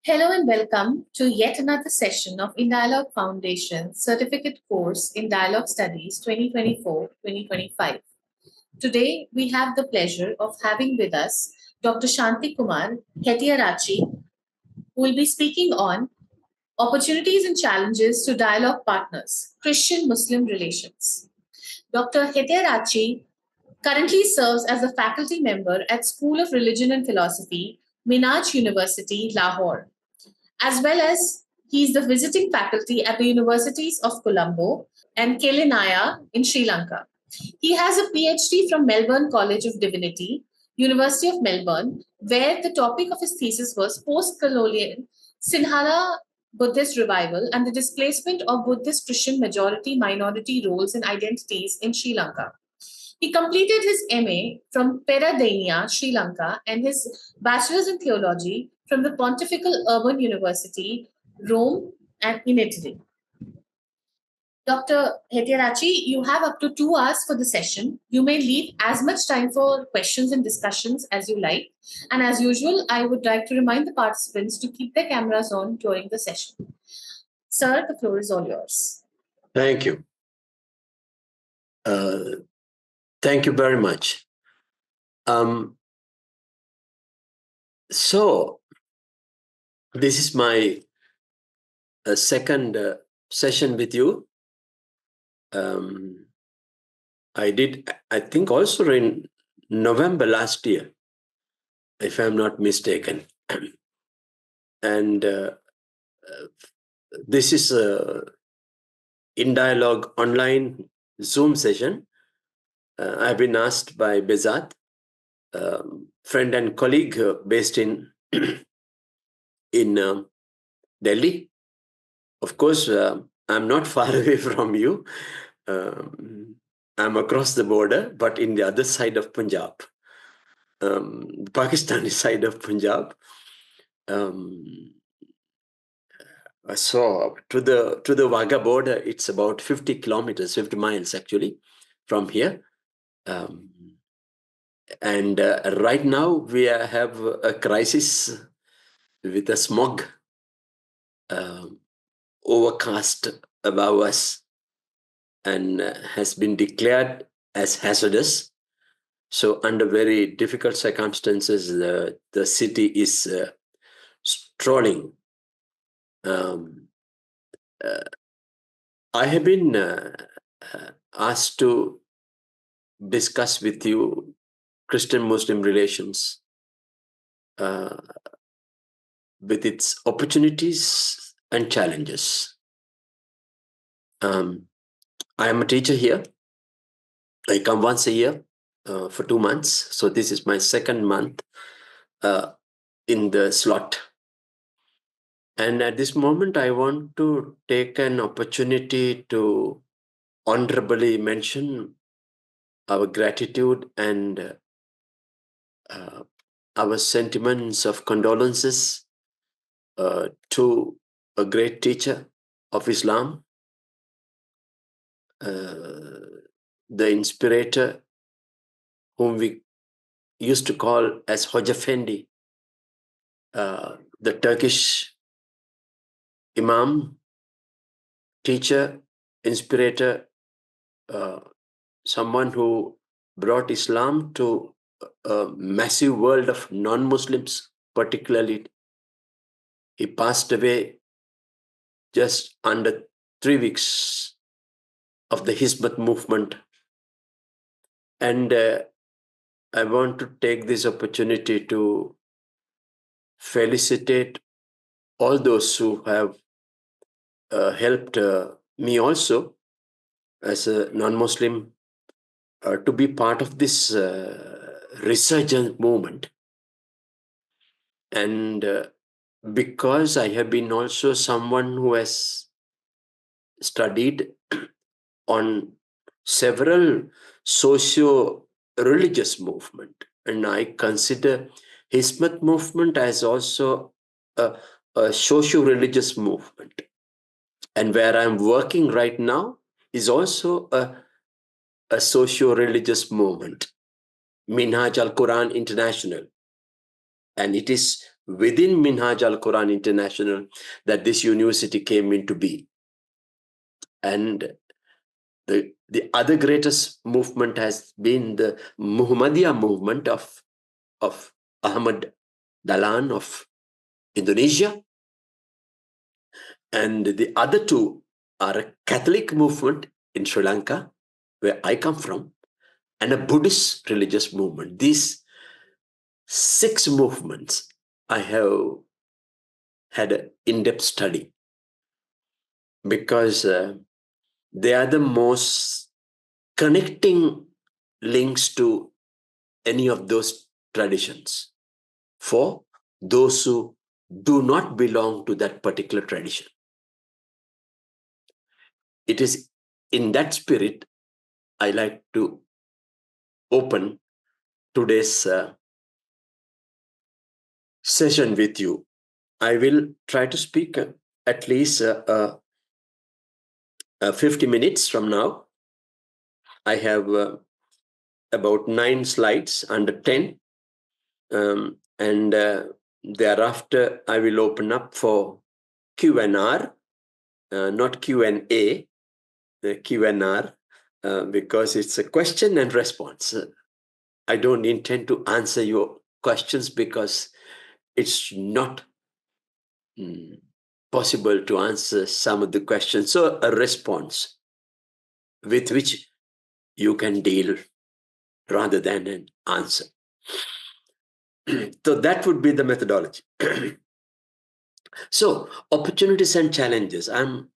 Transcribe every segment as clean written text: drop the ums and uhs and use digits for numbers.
Hello and welcome to yet another session of In Dialogue Foundation Certificate Course in Dialogue Studies 2024-2025. Today, we have the pleasure of having with us Dr. Shanthikumar Hettiarachchi, who will be speaking on Opportunities and Challenges to Dialogue Partners, Christian-Muslim Relations. Dr. Hettiarachchi currently serves as a faculty member at School of Religion and Philosophy, Minhaj University, Lahore, as well as he is the visiting faculty at the Universities of Colombo and Kelaniya in Sri Lanka. He has a PhD from Melbourne College of Divinity, University of Melbourne, where the topic of his thesis was post-colonial Sinhala Buddhist revival and the displacement of Buddhist Christian majority minority roles and identities in Sri Lanka. He completed his MA from Peradeniya, Sri Lanka, and his Bachelor's in Theology from the Pontifical Urban University, Rome, and in Italy. Dr. Hettiarachchi, you have up to 2 hours for the session. You may leave as much time for questions and discussions as you like. And as usual, I would like to remind the participants to keep their cameras on during the session. Sir, the floor is all yours. Thank you. Thank you very much. So, this is my second session with you. I think also in November last year, if I'm not mistaken. And this is a In Dialogue online Zoom session. I've been asked by B.Th, friend and colleague based in Delhi. Of course, I'm not far away from you. I'm across the border, but in the other side of Punjab, the Pakistani side of Punjab. So to the Wagah border, it's about 50 miles actually from here. And right now we have a crisis with a smog overcast above us and has been declared as hazardous. So under very difficult circumstances, the city is strolling. I have been asked to discuss with you Christian-Muslim relations with its opportunities and challenges. I am a teacher here. I come once a year for 2 months. So this is my second month in the slot. And at this moment, I want to take an opportunity to honorably mention our gratitude and our sentiments of condolences to a great teacher of Islam, the inspirator whom we used to call as Hoja Fendi, the Turkish Imam, teacher, inspirator, someone who brought Islam to a massive world of non-Muslims, particularly. He passed away just under 3 weeks of the Hizmat movement. And I want to take this opportunity to felicitate all those who have helped me also as a non-Muslim to be part of this resurgent movement. And because I have been also someone who has studied on several socio-religious movement, and I consider Hizmat movement as also a socio-religious movement. And where I'm working right now is also a socio-religious movement, Minhaj Al-Quran International. And it is within Minhaj Al-Quran International that this university came into being. And the other greatest movement has been the Muhammadiyah movement of Ahmad Dahlan of Indonesia. And the other two are a Catholic movement in Sri Lanka, where I come from, and a Buddhist religious movement. These 6 movements I have had an in-depth study because they are the most connecting links to any of those traditions for those who do not belong to that particular tradition. It is in that spirit I like to open today's session with you. I will try to speak at least 50 minutes from now. I have about 9 slides under 10. And thereafter, I will open up for Q&R, not Q&A, Q&R, because it's a question and response. I don't intend to answer your questions because it's not possible to answer some of the questions. So a response with which you can deal rather than an answer. So that would be the methodology. So opportunities and challenges. I'm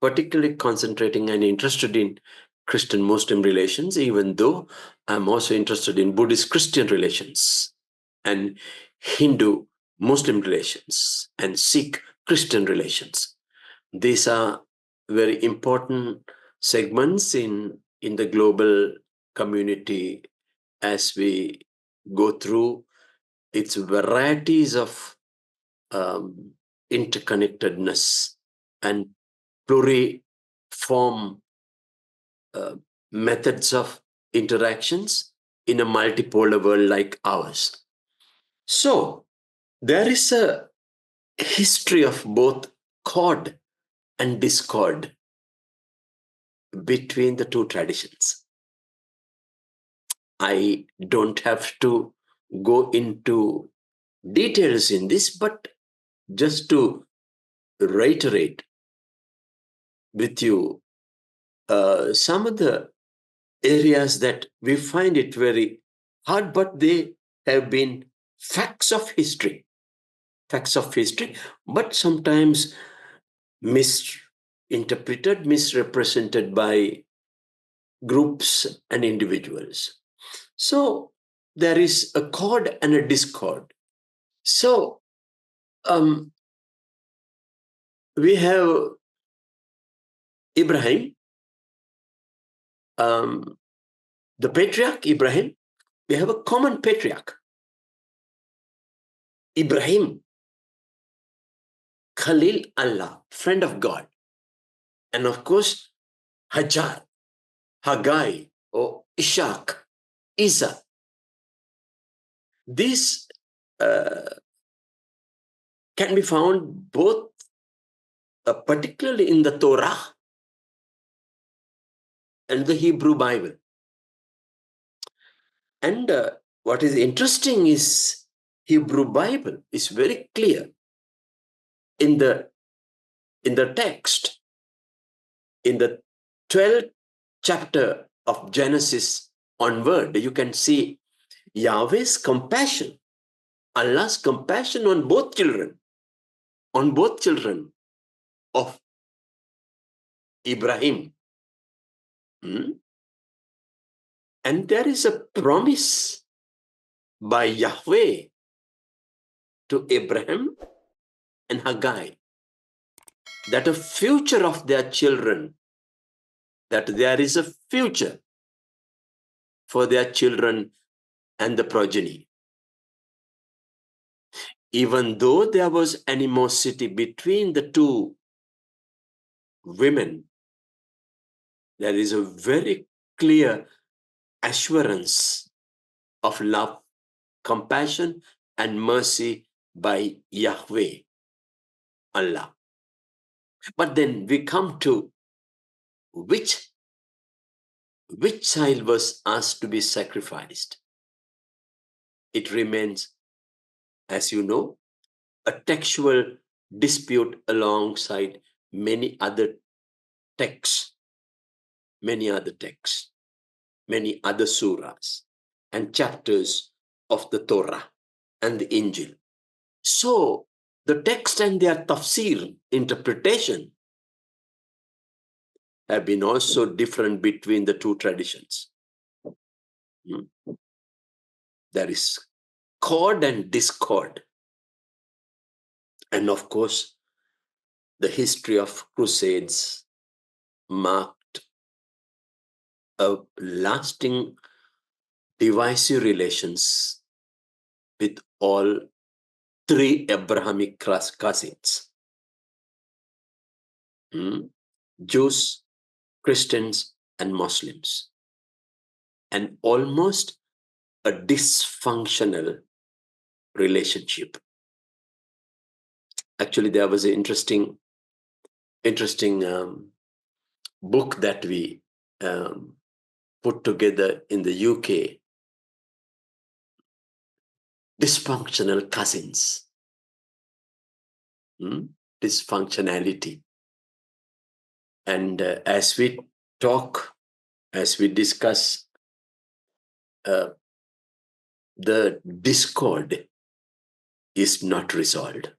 particularly concentrating and interested in Christian-Muslim relations, even though I'm also interested in Buddhist-Christian relations and Hindu-Muslim relations and Sikh-Christian relations. These are very important segments in the global community as we go through its varieties of interconnectedness and pluriform methods of interactions in a multipolar world like ours. So there is a history of both concord and discord between the two traditions. I don't have to go into details in this, but just to reiterate with you some of the areas that we find it very hard, but they have been facts of history, but sometimes misinterpreted, misrepresented by groups and individuals. So there is a chord and a discord. So we have Ibrahim, the patriarch Ibrahim. We have a common patriarch, Ibrahim, Khalil Allah, friend of God. And of course, Hajar, Haggai, or Ishaq, Isa. These can be found both particularly in the Torah and the Hebrew Bible. And what is interesting is Hebrew Bible is very clear in the text, in the 12th chapter of Genesis onward. You can see Yahweh's compassion, Allah's compassion on both children of Ibrahim. And there is a promise by Yahweh to Abraham and Haggai that a future of their children, that there is a future for their children and the progeny. Even though there was animosity between the two women, there is a very clear assurance of love, compassion, and mercy by Yahweh, Allah. But then we come to which child was asked to be sacrificed. It remains, as you know, a textual dispute alongside many other texts, many other surahs and chapters of the Torah and the Injil. So the text and their tafsir interpretation have been also different between the two traditions. There is cord and discord. And of course, the history of crusades marked a lasting divisive relations with all three Abrahamic cousins, Jews, Christians, and Muslims, and almost a dysfunctional relationship. Actually, there was an interesting book that we put together in the UK, Dysfunctional Cousins, dysfunctionality. And as we talk, as we discuss, the discord is not resolved.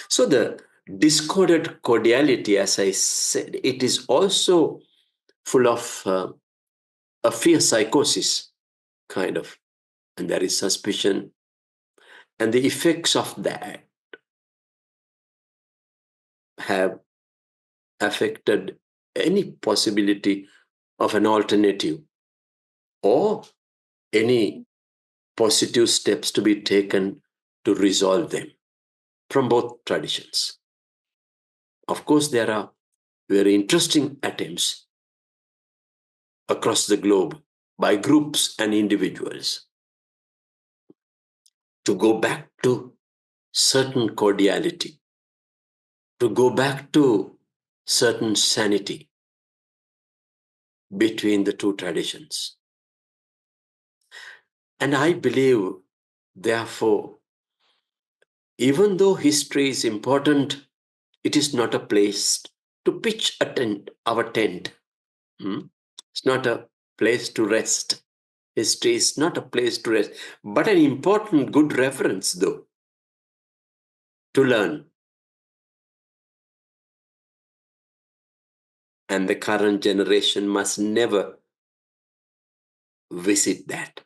So the discorded cordiality, as I said, it is also full of a fear psychosis, kind of. And there is suspicion. And the effects of that have affected any possibility of an alternative or any positive steps to be taken to resolve them from both traditions. Of course, there are very interesting attempts across the globe by groups and individuals to go back to certain cordiality, to go back to certain sanity between the two traditions. And I believe, therefore, even though history is important, it is not a place to pitch our tent. It's not a place to rest. History is not a place to rest, but an important, good reference, though, to learn. And the current generation must never visit that,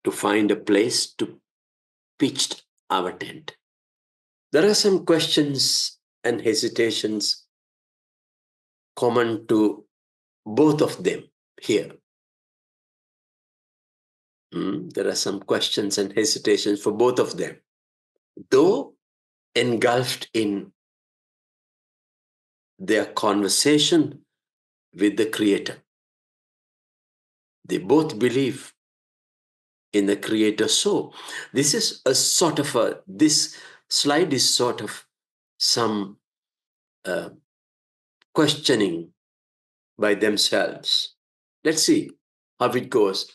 to find a place to pitch our tent. There are some questions and hesitations common to both of them here. There are some questions and hesitations for both of them, though engulfed in their conversation with the Creator. They both believe in the Creator. So this is a sort of this slide is sort of some questioning by themselves. Let's see how it goes.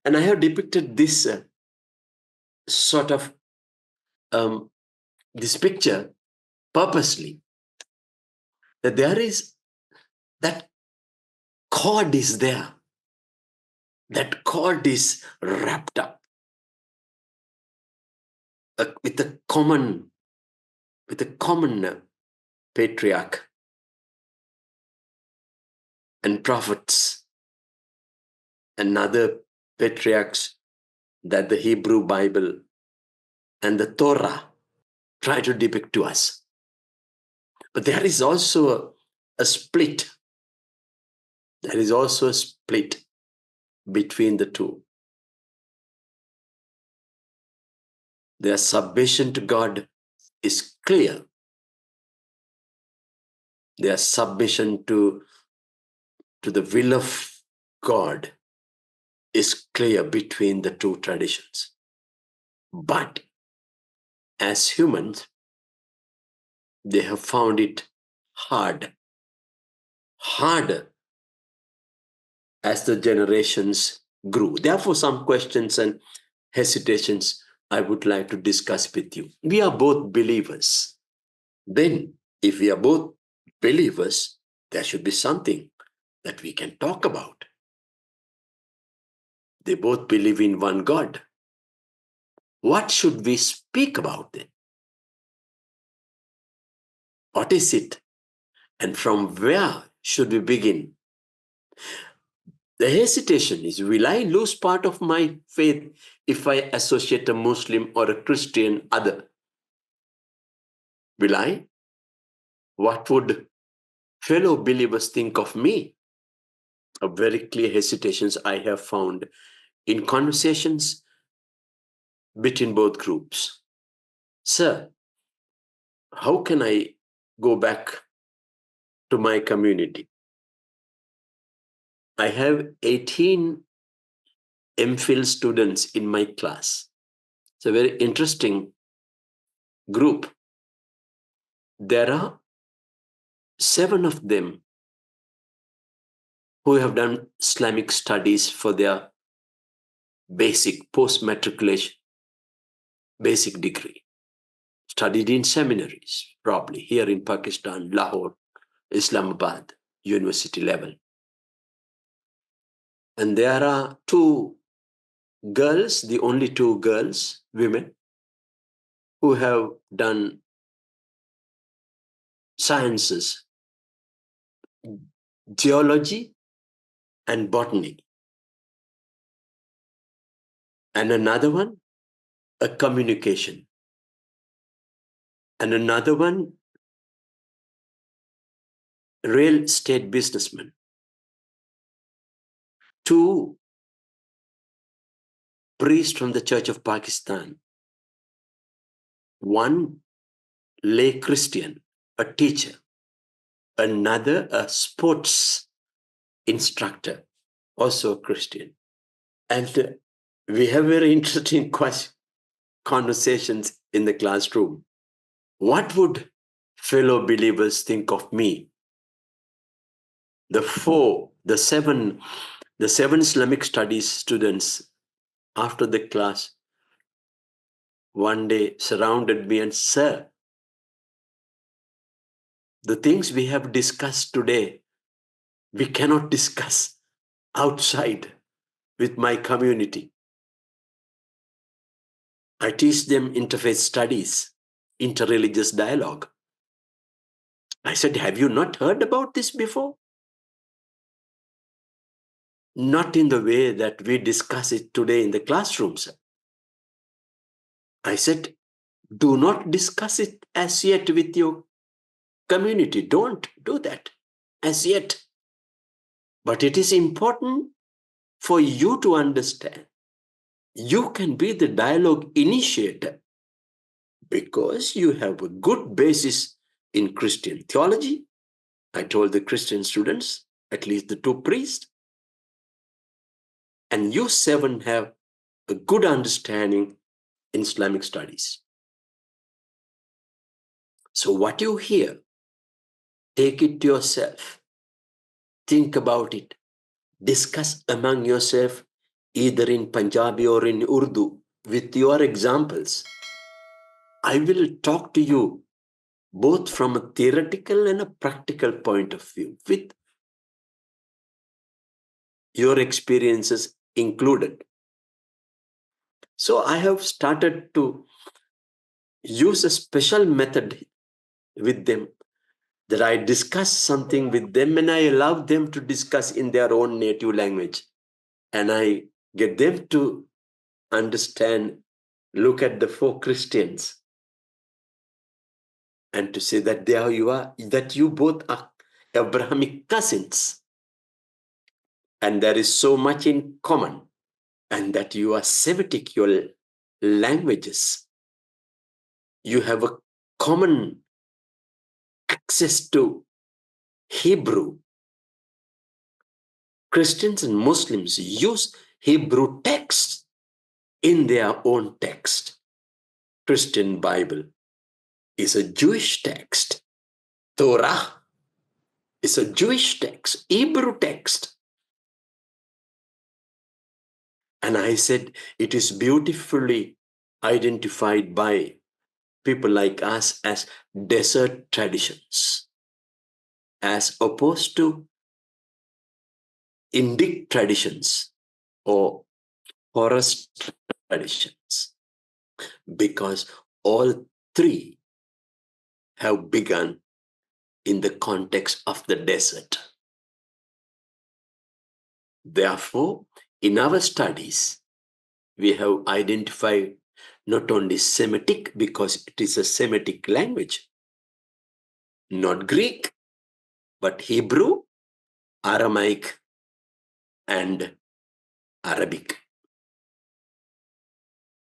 And I have depicted this sort of this picture purposely, that there is that cord is there. That cord is wrapped up with a common patriarch and prophets and other patriarchs that the Hebrew Bible and the Torah try to depict to us. But there is also a split. There is also a split between the two. Their submission to God is clear. Their submission to the will of God is clear between the two traditions. But as humans, they have found it harder as the generations grew. Therefore, some questions and hesitations I would like to discuss with you. We are both believers. Then, if we are both believers, there should be something that we can talk about. They both believe in one God. What should we speak about then? What is it? And from where should we begin? The hesitation is, will I lose part of my faith if I associate a Muslim or a Christian other? Will I? What would fellow believers think of me? A very clear hesitations I have found in conversations between both groups. Sir, how can I go back to my community? I have 18 MPhil students in my class. It's a very interesting group. There are 7 of them who have done Islamic studies for their basic post-matriculation basic degree. Studied in seminaries, probably here in Pakistan, Lahore, Islamabad, university level. And there are 2 girls, the only 2 girls, women, who have done sciences, geology and botany. And another one, a communication. And another one, real estate businessman. 2 priests from the Church of Pakistan. 1 lay Christian, a teacher. Another, a sports instructor, also a Christian. And we have very interesting conversations in the classroom. What would fellow believers think of me? The 7 Islamic studies students after the class one day surrounded me and, sir, the things we have discussed today, we cannot discuss outside with my community. I teach them interfaith studies, interreligious dialogue. I said, have you not heard about this before? Not in the way that we discuss it today in the classrooms. I said, do not discuss it as yet with your community. Don't do that as yet. But it is important for you to understand. You can be the dialogue initiator because you have a good basis in Christian theology. I told the Christian students, at least the 2 priests, and you 7 have a good understanding in Islamic studies. So what you hear, take it to yourself. Think about it. Discuss among yourself, either in Punjabi or in Urdu, with your examples. I will talk to you both from a theoretical and a practical point of view, with your experiences included. So I have started to use a special method with them, that I discuss something with them and I allow them to discuss in their own native language. And I get them to understand, look at the 4 Christians and to say that there you are, that you both are Abrahamic cousins. And there is so much in common, and that you are Semitic, your languages. You have a common access to Hebrew. Christians and Muslims use Hebrew texts in their own text. Christian Bible is a Jewish text. Torah is a Jewish text, Hebrew text. And I said, it is beautifully identified by people like us as desert traditions, as opposed to Indic traditions or forest traditions, because all three have begun in the context of the desert. Therefore, in our studies, we have identified not only Semitic, because it is a Semitic language, not Greek, but Hebrew, Aramaic, and Arabic.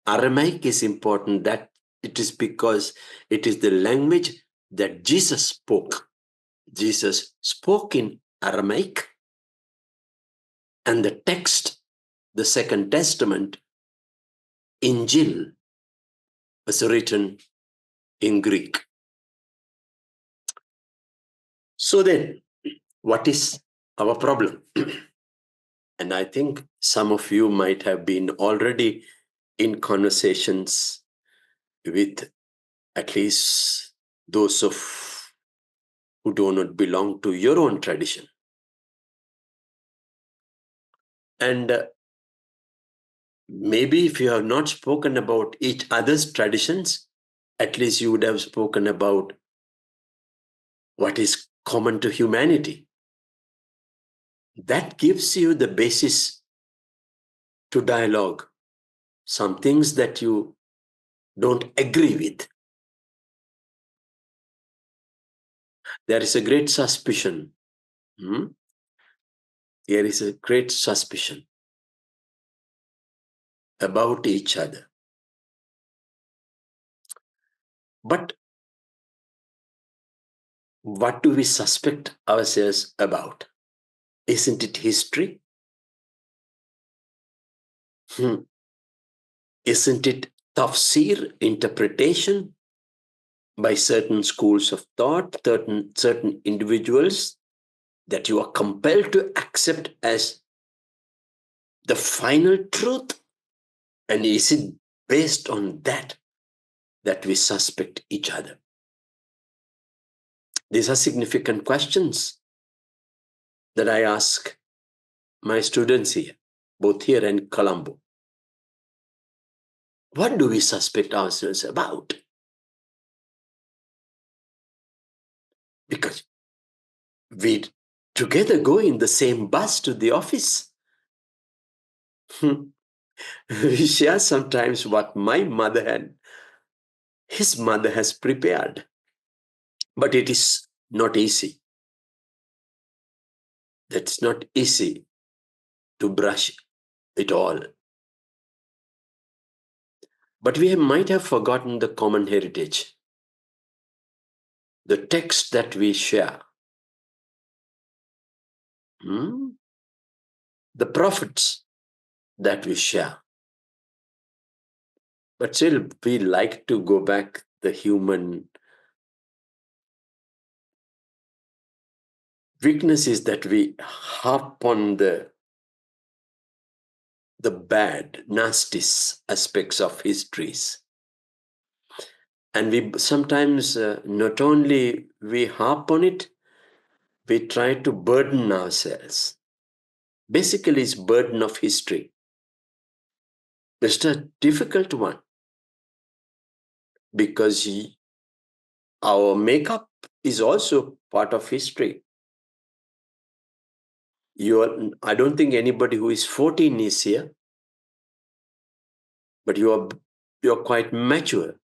Aramaic is important, that it is because it is the language that Jesus spoke. Jesus spoke in Aramaic, and the text, the Second Testament, Injil, was written in Greek. So then, what is our problem? And I think some of you might have been already in conversations with at least those of who do not belong to your own tradition. And maybe if you have not spoken about each other's traditions, at least you would have spoken about what is common to humanity. That gives you the basis to dialogue. Some things that you don't agree with. There is a great suspicion. There is a great suspicion about each other. But what do we suspect ourselves about? Isn't it history? Isn't it tafsir, interpretation by certain schools of thought, certain individuals that you are compelled to accept as the final truth? And is it based on that we suspect each other? These are significant questions that I ask my students here, both here and Colombo. What do we suspect ourselves about? Because we together go in the same bus to the office. We share sometimes what my mother and his mother has prepared. But it is not easy. It's not easy to brush it all. But we might have forgotten the common heritage, the text that we share, the prophets that we share. But still, we like to go back the human weakness is that we harp on the bad, nasty aspects of histories. And we sometimes not only we harp on it, we try to burden ourselves. Basically, it's burden of history. It's a difficult one because our makeup is also part of history. I don't think anybody who is 14 is here, but you're quite mature.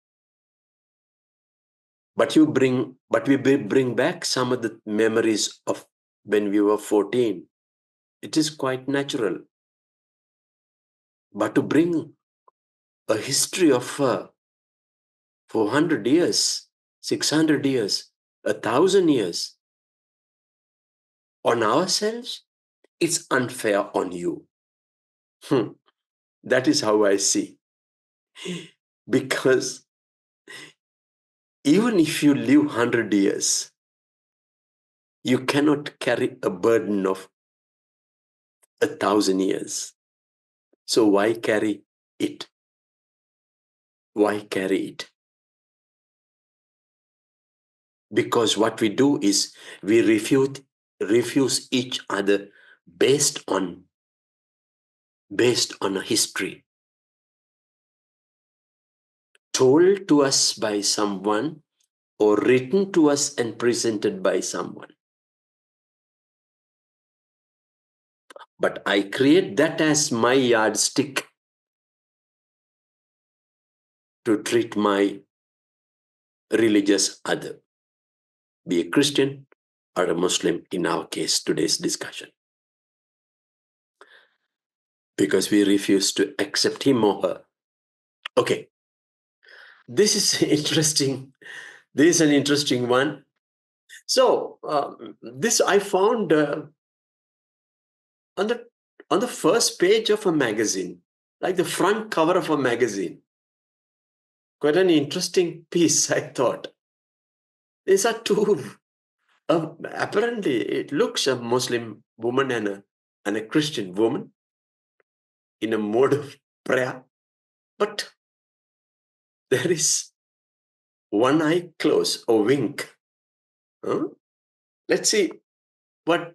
But we bring back some of the memories of when we were 14. It is quite natural. But to bring a history of 400 years, 600 years, 1,000 years on ourselves, it's unfair on you. That is how I see. Because Even if you live 100 years, you cannot carry a burden of 1,000 years. So why carry it? Why carry it? Because what we do is we refuse each other based on a history told to us by someone or written to us and presented by someone. But I create that as my yardstick to treat my religious other, be a Christian or a Muslim in our case, today's discussion. Because we refuse to accept him or her. Okay, this is interesting. This is an interesting one. So this I found on the first page of a magazine, like the front cover of a magazine. Quite an interesting piece, I thought. These are two. Apparently, it looks a Muslim woman and a Christian woman in a mode of prayer, but there is one eye closed or wink. Huh? Let's see what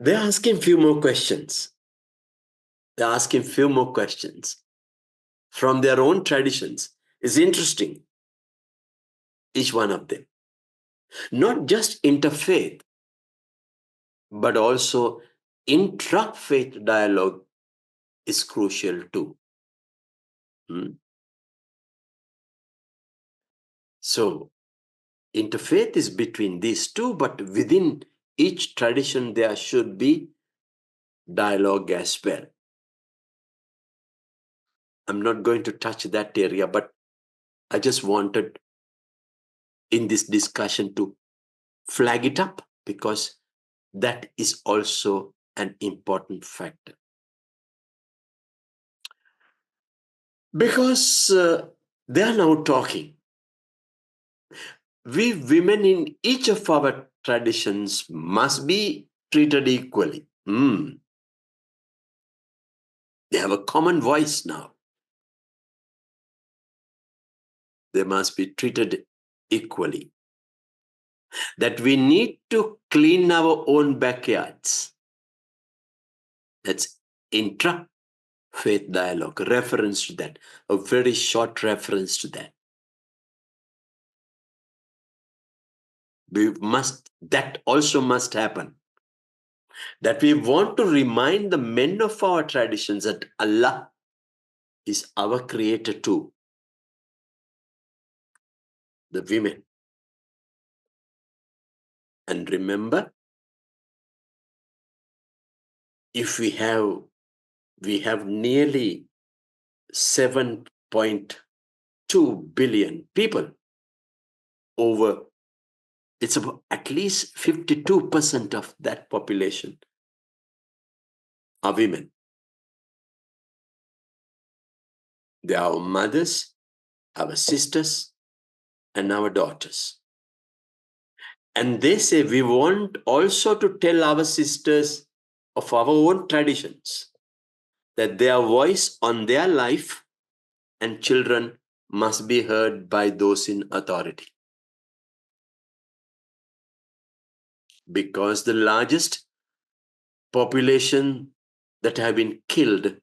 they're asking. Few more questions. They're asking few more questions from their own traditions. It's interesting. Each one of them, not just interfaith, but also intra-faith dialogue is crucial too. So interfaith is between these two, but within each tradition there should be dialogue as well. I'm not going to touch that area, but I just wanted in this discussion to flag it up because that is also an important factor. Because they are now talking. We women in each of our traditions must be treated equally. They have a common voice now. They must be treated equally. That we need to clean our own backyards. That's intra-faith dialogue, reference to that, a very short reference to that. That also must happen. That we want to remind the men of our traditions that Allah is our creator too. The women. And remember, if we have nearly 7.2 billion people, it's about at least 52% of that population are women. They are our mothers, our sisters, and our daughters. And they say we want also to tell our sisters of our own traditions that their voice on their life and children must be heard by those in authority. Because the largest population that have been killed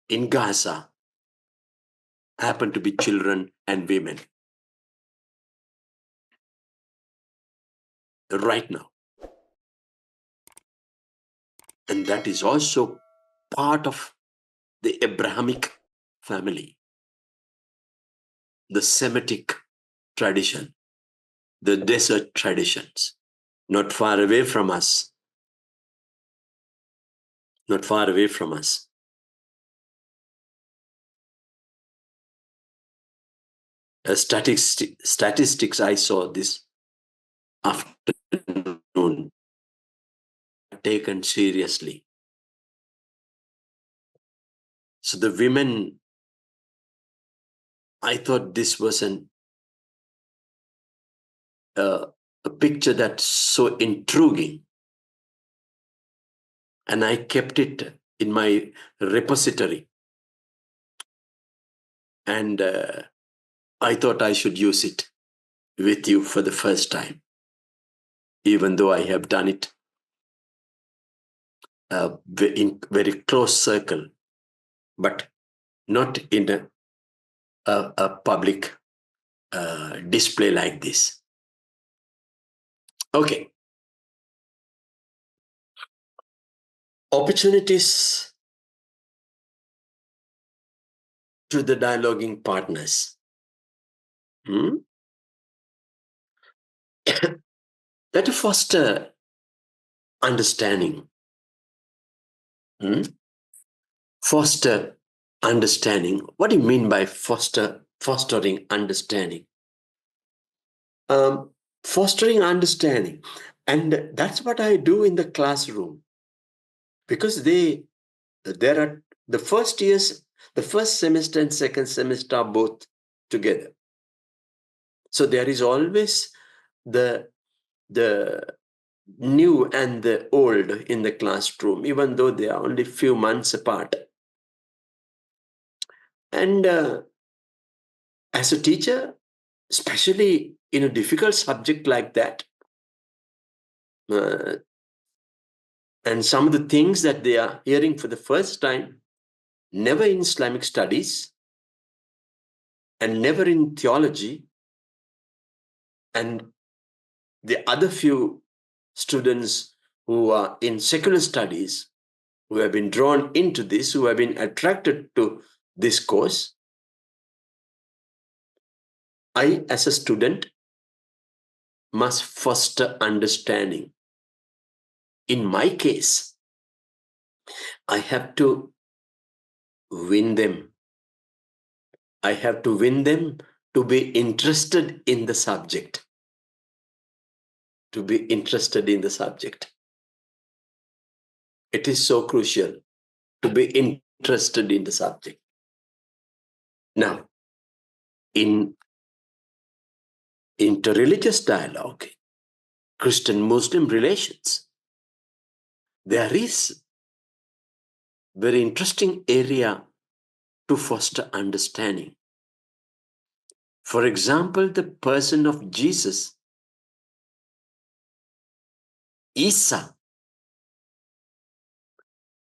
in Gaza happen to be children and women. Right now. And that is also part of the Abrahamic family, the Semitic tradition, the desert traditions, not far away from us. Not far away from us. Statistics I saw this afternoon taken seriously. So the women I thought this was a picture that's so intriguing. And I kept it in my repository. And I thought I should use it with you for the first time, even though I have done it in very close circle, but not in a public display like this. Okay. Opportunities to the dialoguing partners. That to foster understanding. Foster understanding. What do you mean by fostering understanding? Fostering understanding. And that's what I do in the classroom. Because there are the first years, the first semester and second semester are both together. So there is always the new and the old in the classroom, even though they are only few months apart. And as a teacher, especially in a difficult subject like that, and some of the things that they are hearing for the first time, never in Islamic studies, and never in theology, and the other few students who are in secular studies, who have been drawn into this, who have been attracted to this course, I, as a student, must foster understanding. In my case, I have to win them. I have to win them to be interested in the subject. To be interested in the subject. It is so crucial to be interested in the subject. Now, in interreligious dialogue, Christian-Muslim relations, there is very interesting area to foster understanding. For example, the person of Jesus, Isa,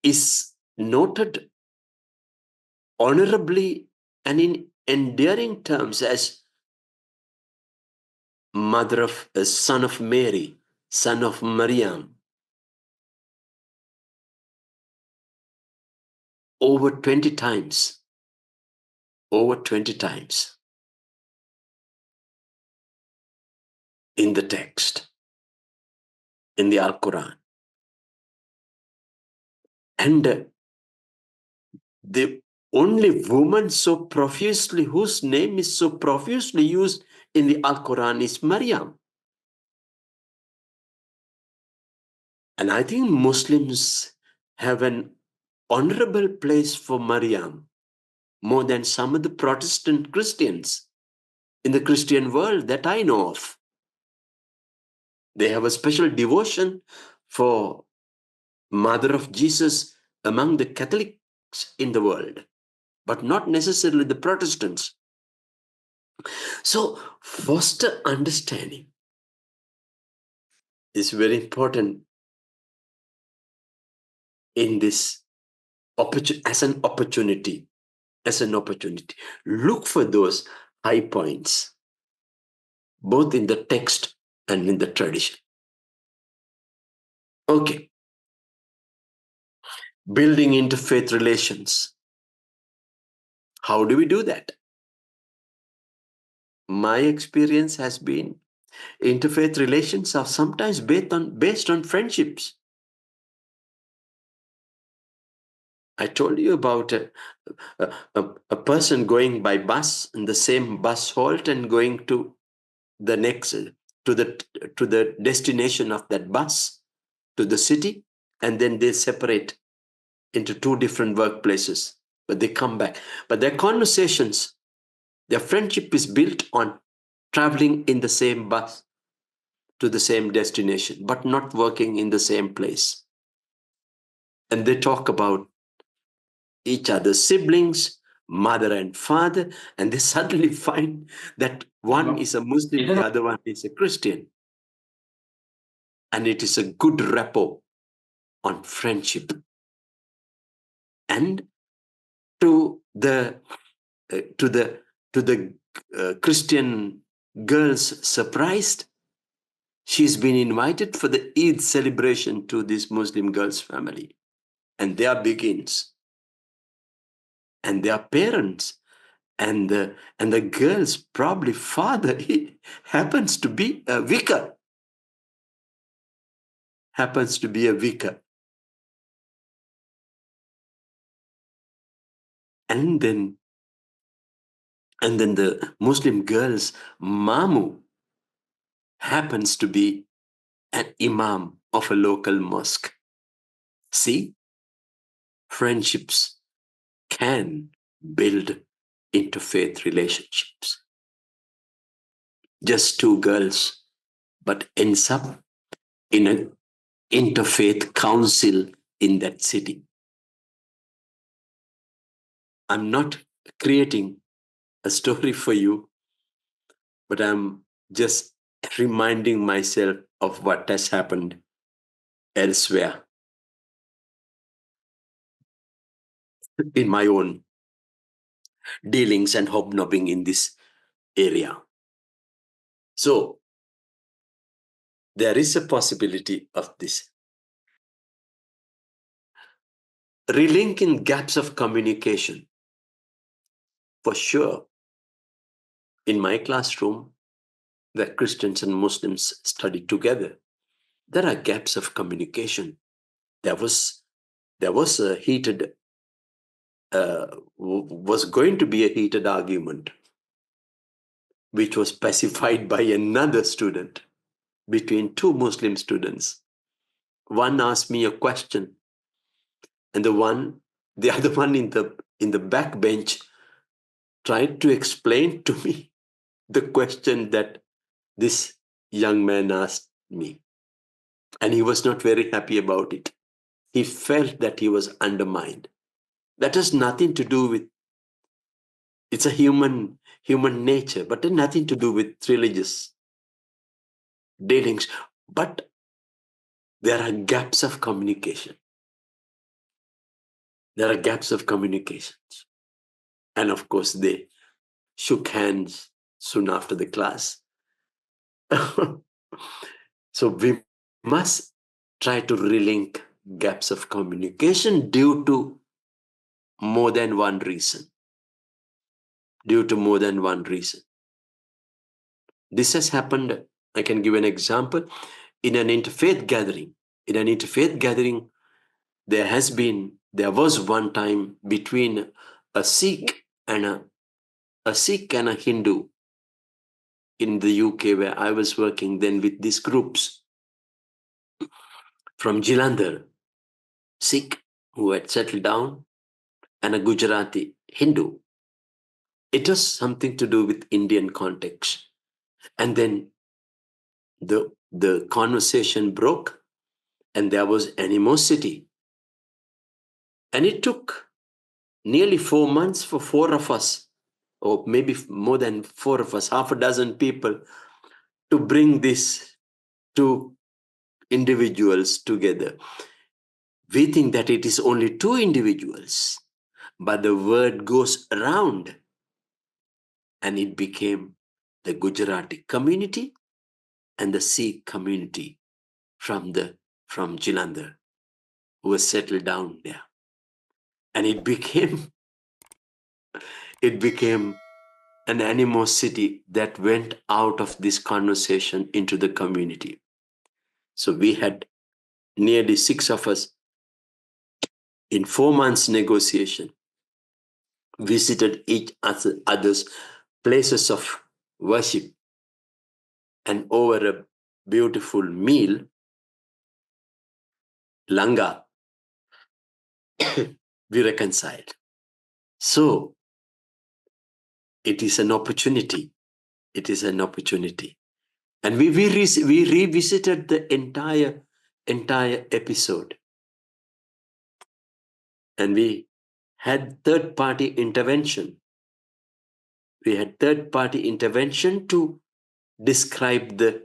is noted honorably and in endearing terms as mother of a son of Mary, son of Maryam, over 20 times. Over 20 times in the text, in the Al-Quran. And the only woman so profusely, whose name is so profusely used in the Al-Quran is Maryam. And I think Muslims have an honorable place for Maryam more than some of the Protestant Christians in the Christian world that I know of. They have a special devotion for Mother of Jesus among the Catholics in the world, but not necessarily the Protestants. So foster understanding is very important in this as an opportunity. Look for those high points, both in the text and in the tradition. Okay. Building interfaith relations. How do we do that? My experience has been interfaith relations are sometimes based on friendships. I told you about a person going by bus in the same bus halt and going to the next to the destination of that bus, to the city, and then they separate into two different workplaces, but they come back. But their conversations Their friendship is built on traveling in the same bus to the same destination, but not working in the same place. And they talk about each other's siblings, mother and father, and they suddenly find that one is a Muslim, the other one is a Christian. And it is a good rapport on friendship. And to the Christian girl's surprise, she's been invited for the Eid celebration to this Muslim girl's family. And there begins. And their parents and the girl's probably father, he happens to be a vicar. Happens to be a vicar. And then the Muslim girl's mamu happens to be an imam of a local mosque. See, friendships can build interfaith relationships. Just two girls, but ends up in an interfaith council in that city. I'm not creating a story for you, but I'm just reminding myself of what has happened elsewhere in my own dealings and hobnobbing in this area. So there is a possibility of this. Relinking gaps of communication. For sure, in my classroom, where Christians and Muslims study together, there are gaps of communication. There was a heated, was going to be a heated argument, which was pacified by another student between two Muslim students. One asked me a question, and the other one in the back bench tried to explain to me the question that this young man asked me. And he was not very happy about it. He felt that he was undermined. That has nothing to do with, it's a human nature, but nothing to do with religious dealings. But there are gaps of communication. There are gaps of communications. And of course, they shook hands soon after the class. So we must try to relink gaps of communication due to more than one reason. Due to more than one reason. This has happened, I can give an example, in an interfaith gathering. In an interfaith gathering, there was one time between a Sikh and a Hindu in the UK, where I was working then with these groups from Jalandhar, Sikh who had settled down, and a Gujarati Hindu. It was something to do with Indian context. And then the conversation broke, and there was animosity. And it took nearly 4 months for four of us, or maybe more than four of us, half a dozen people, to bring these two individuals together. We think that it is only two individuals, but the word goes around, and it became the Gujarati community and the Sikh community from Jalandhar, who was settled down there. And it became an animosity that went out of this conversation into the community. So we had nearly 6 of us in 4 months negotiation, visited each other's places of worship, and over a beautiful meal, langa, we reconciled. So it is an opportunity. It is an opportunity. And we revisited the entire episode. And we had third-party intervention. We had third-party intervention to describe the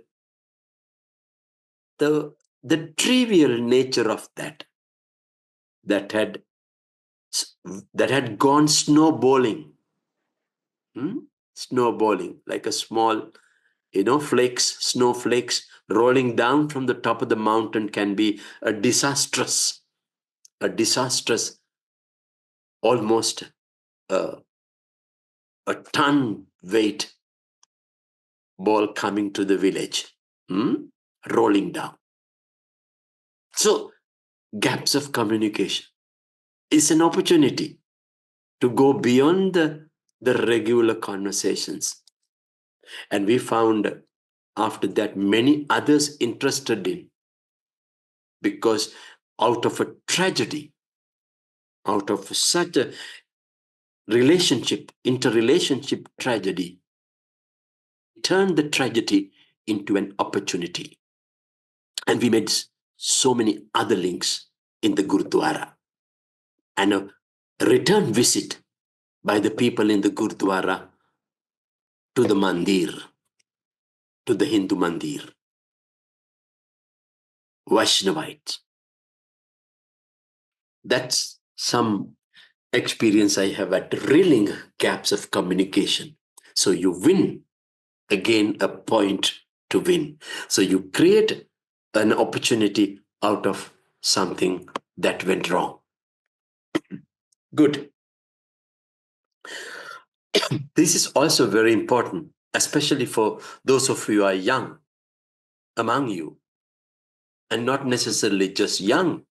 trivial nature of that had gone snowballing. Snowballing, like a small, snowflakes rolling down from the top of the mountain can be a disastrous, almost a ton weight ball coming to the village, rolling down. So, gaps of communication is an opportunity to go beyond the regular conversations. And we found after that many others interested in, because out of a tragedy, out of such a interrelationship tragedy, turned the tragedy into an opportunity. And we made so many other links in the Gurdwara. And a return visit by the people in the Gurdwara to the mandir, to the Hindu mandir, Vaishnavite. That's some experience I have at drilling gaps of communication. So you win, again, a point to win. So you create an opportunity out of something that went wrong. Good. This is also very important, especially for those of you who are young among you, and not necessarily just young,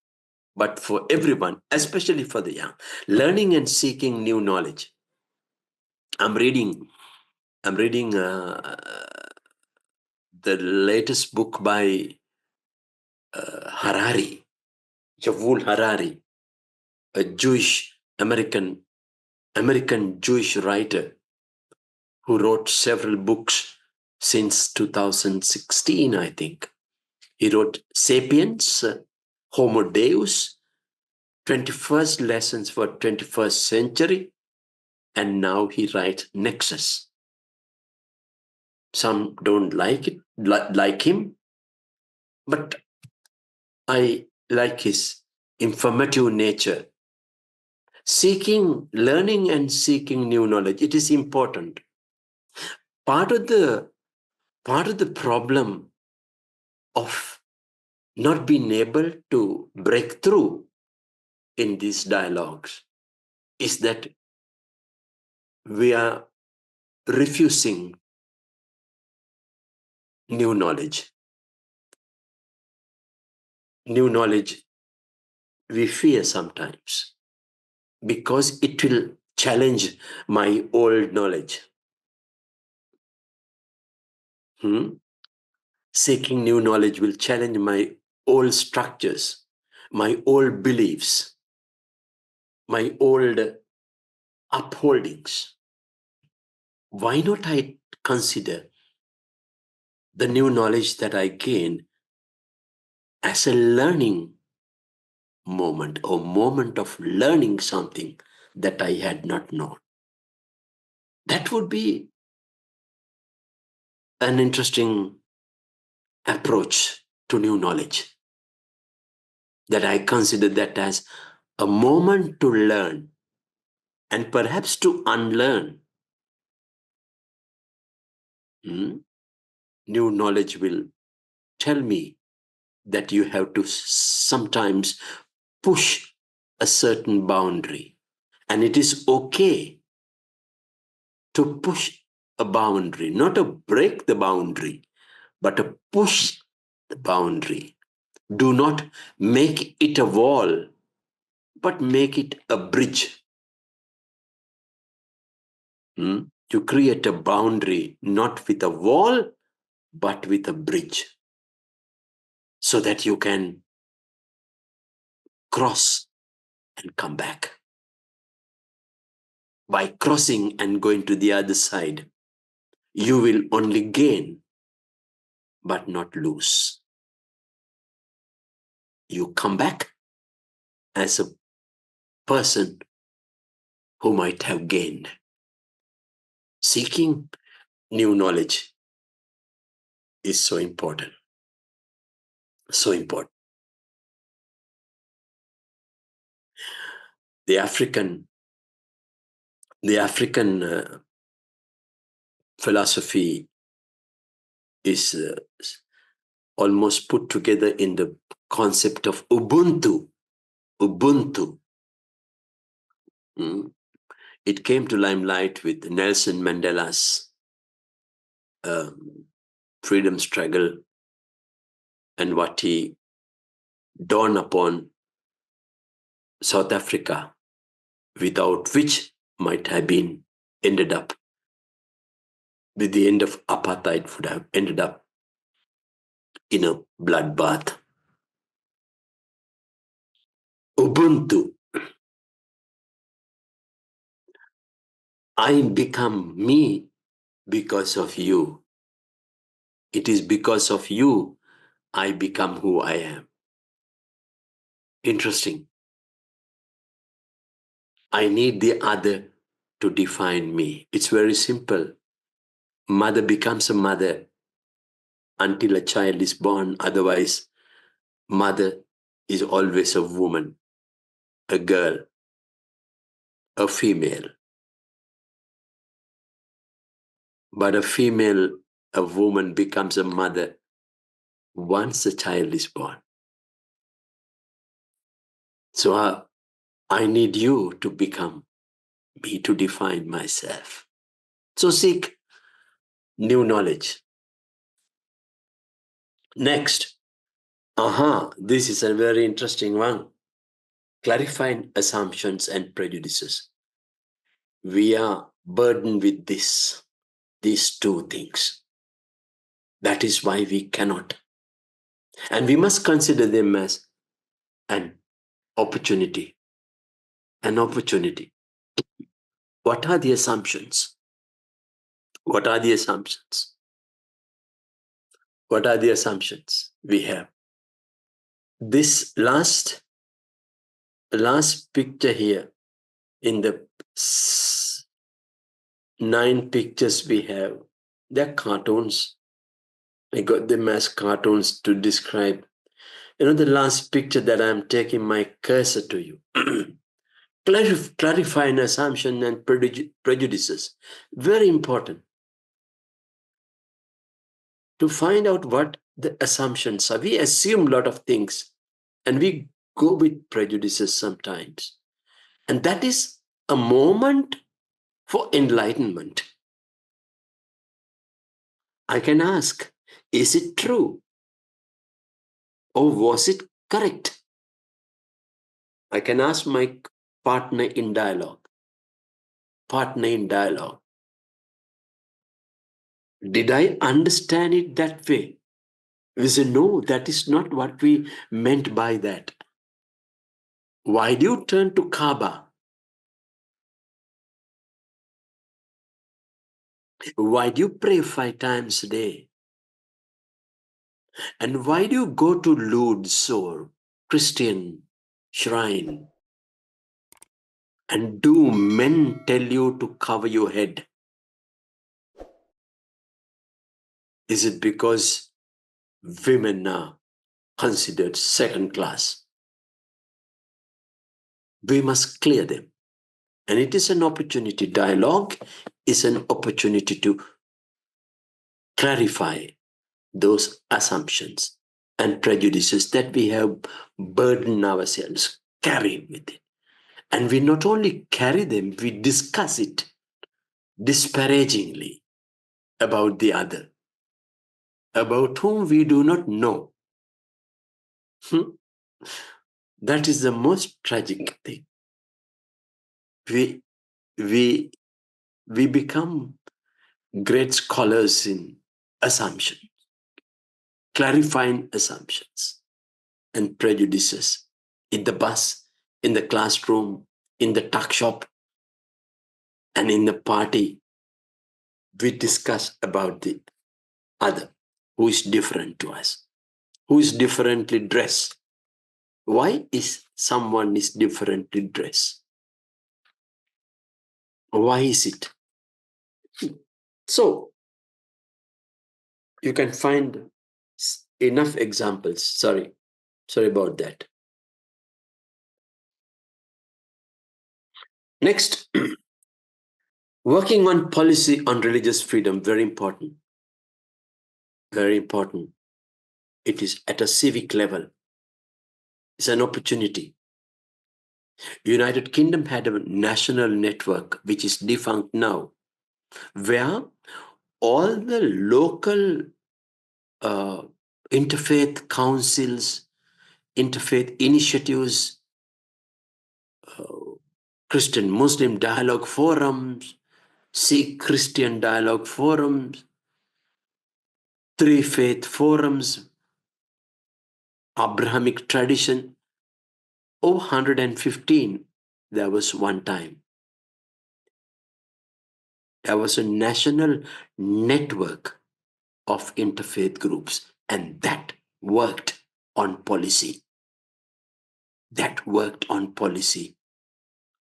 but for everyone, especially for the young. Learning and seeking new knowledge. I'm reading the latest book by Harari, Yuval Harari, a Jewish American Jewish writer who wrote several books since 2016, I think. He wrote Sapiens, Homo Deus, 21st Lessons for 21st Century, and now he writes Nexus. Some don't like it, like him, but I like his informative nature. Learning and seeking new knowledge, it is important. Part of the problem of not being able to break through in these dialogues is that we are refusing new knowledge. New knowledge we fear sometimes because it will challenge my old knowledge. Seeking new knowledge will challenge my old structures, my old beliefs, my old upholdings. Why not I consider the new knowledge that I gain as a learning moment, or moment of learning something that I had not known? That would be an interesting approach to new knowledge, that I consider that as a moment to learn and perhaps to unlearn. New knowledge will tell me that you have to sometimes push a certain boundary, and it is okay to push a boundary, not to break the boundary, but to push the boundary. Do not make it a wall, but make it a bridge. To create a boundary, not with a wall, but with a bridge, so that you can cross and come back. by crossing and going to the other side, you will only gain, but not lose. You come back as a person who might have gained. Seeking new knowledge is so important. So important. The African philosophy is almost put together in the concept of Ubuntu. Ubuntu. It came to limelight with Nelson Mandela's freedom struggle and what he dawned upon South Africa, without which might have been ended up with the end of apartheid, would have ended up in a bloodbath. Ubuntu. I become me because of you. It is because of you I become who I am. Interesting. I need the other to define me. It's very simple. Mother becomes a mother until a child is born. Otherwise, mother is always a woman, a girl, a female. But a woman becomes a mother once a child is born. So I need you to become me, to define myself. So seek new knowledge. Next, this is a very interesting one. Clarifying assumptions and prejudices. We are burdened with these two things. That is why we cannot. And we must consider them as an opportunity. An opportunity. What are the assumptions? What are the assumptions? What are the assumptions we have? This last picture here, in the 9 pictures we have, they're cartoons. I got them as cartoons to describe. The last picture that I'm taking my cursor to you. Clarifying assumption and prejudices. Very important. To find out what the assumptions are. We assume a lot of things and we go with prejudices sometimes. And that is a moment for enlightenment. I can ask, is it true? Or was it correct? I can ask my partner in dialogue. Did I understand it that way? We say, no, that is not what we meant by that. Why do you turn to Kaaba? Why do you pray 5 times a day? And why do you go to Lourdes or Christian shrine? And do men tell you to cover your head? Is it because women are considered second class? We must clear them. And it is an opportunity. Dialogue is an opportunity to clarify those assumptions and prejudices that we have burdened ourselves, carried with it. And we not only carry them, we discuss it disparagingly about the other, about whom we do not know. That is the most tragic thing. We become great scholars in assumptions, clarifying assumptions and prejudices in the bus, in the classroom, in the tuck shop. And in the party, we discuss about the other who is different to us, who is differently dressed. Why is someone is differently dressed? Why is it? So you can find enough examples. Sorry about that. Next, working on policy on religious freedom, very important. Very important. It is at a civic level. It's an opportunity. United Kingdom had a national network, which is defunct now, where all the local interfaith councils, interfaith initiatives, Christian Muslim dialogue forums, Sikh Christian dialogue forums, three faith forums, Abrahamic tradition, 115 there was one time. There was a national network of interfaith groups, and that worked on policy. That worked on policy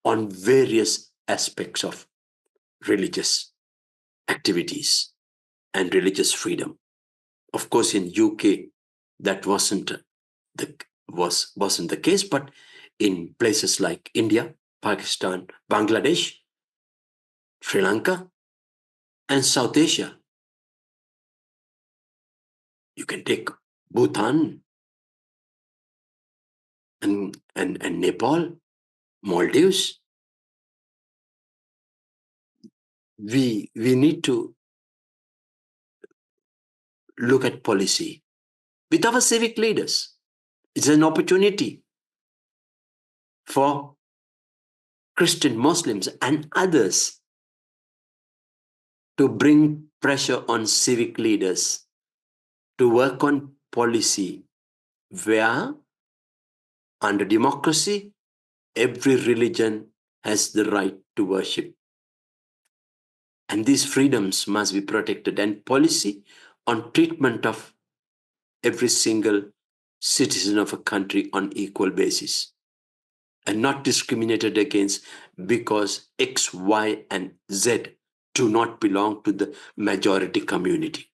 on various aspects of religious activities and religious freedom. Of course, in UK, that wasn't the case, but in places like India, Pakistan, Bangladesh, Sri Lanka, and South Asia. You can take Bhutan and Nepal, Maldives. We need to look at policy with our civic leaders. It's an opportunity for Christian, Muslims, and others to bring pressure on civic leaders to work on policy where, under democracy, every religion has the right to worship. And these freedoms must be protected, and policy on treatment of every single citizen of a country on equal basis and not discriminated against because X, Y, and Z do not belong to the majority community.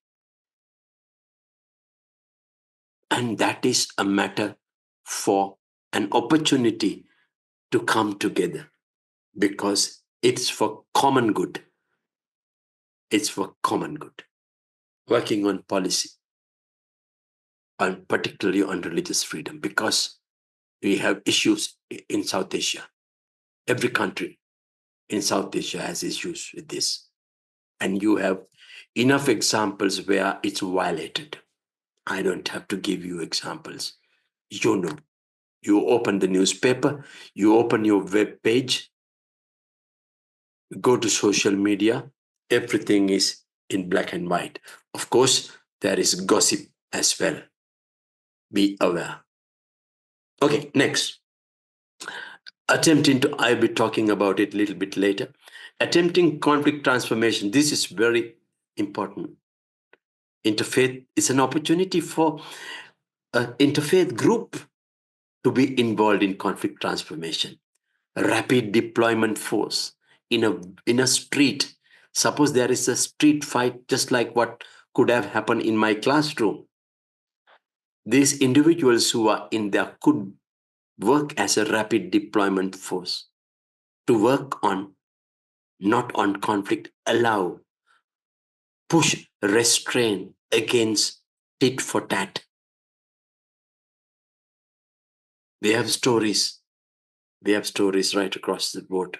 And that is a matter for an opportunity to come together because it's for common good. It's for common good. Working on policy, and particularly on religious freedom, because we have issues in South Asia. Every country in South Asia has issues with this. And you have enough examples where it's violated. I don't have to give you examples. You know, you open the newspaper, you open your web page, go to social media, everything is in black and white. Of course, there is gossip as well. Be aware. Okay, next. I'll be talking about it a little bit later. Attempting conflict transformation. This is very important. Interfaith is an opportunity for an interfaith group to be involved in conflict transformation. Rapid deployment force in a street. Suppose there is a street fight, just like what could have happened in my classroom. These individuals who are in there could work as a rapid deployment force to work on, not on conflict, allow, push, restrain against tit for tat. We have stories. We have stories right across the board.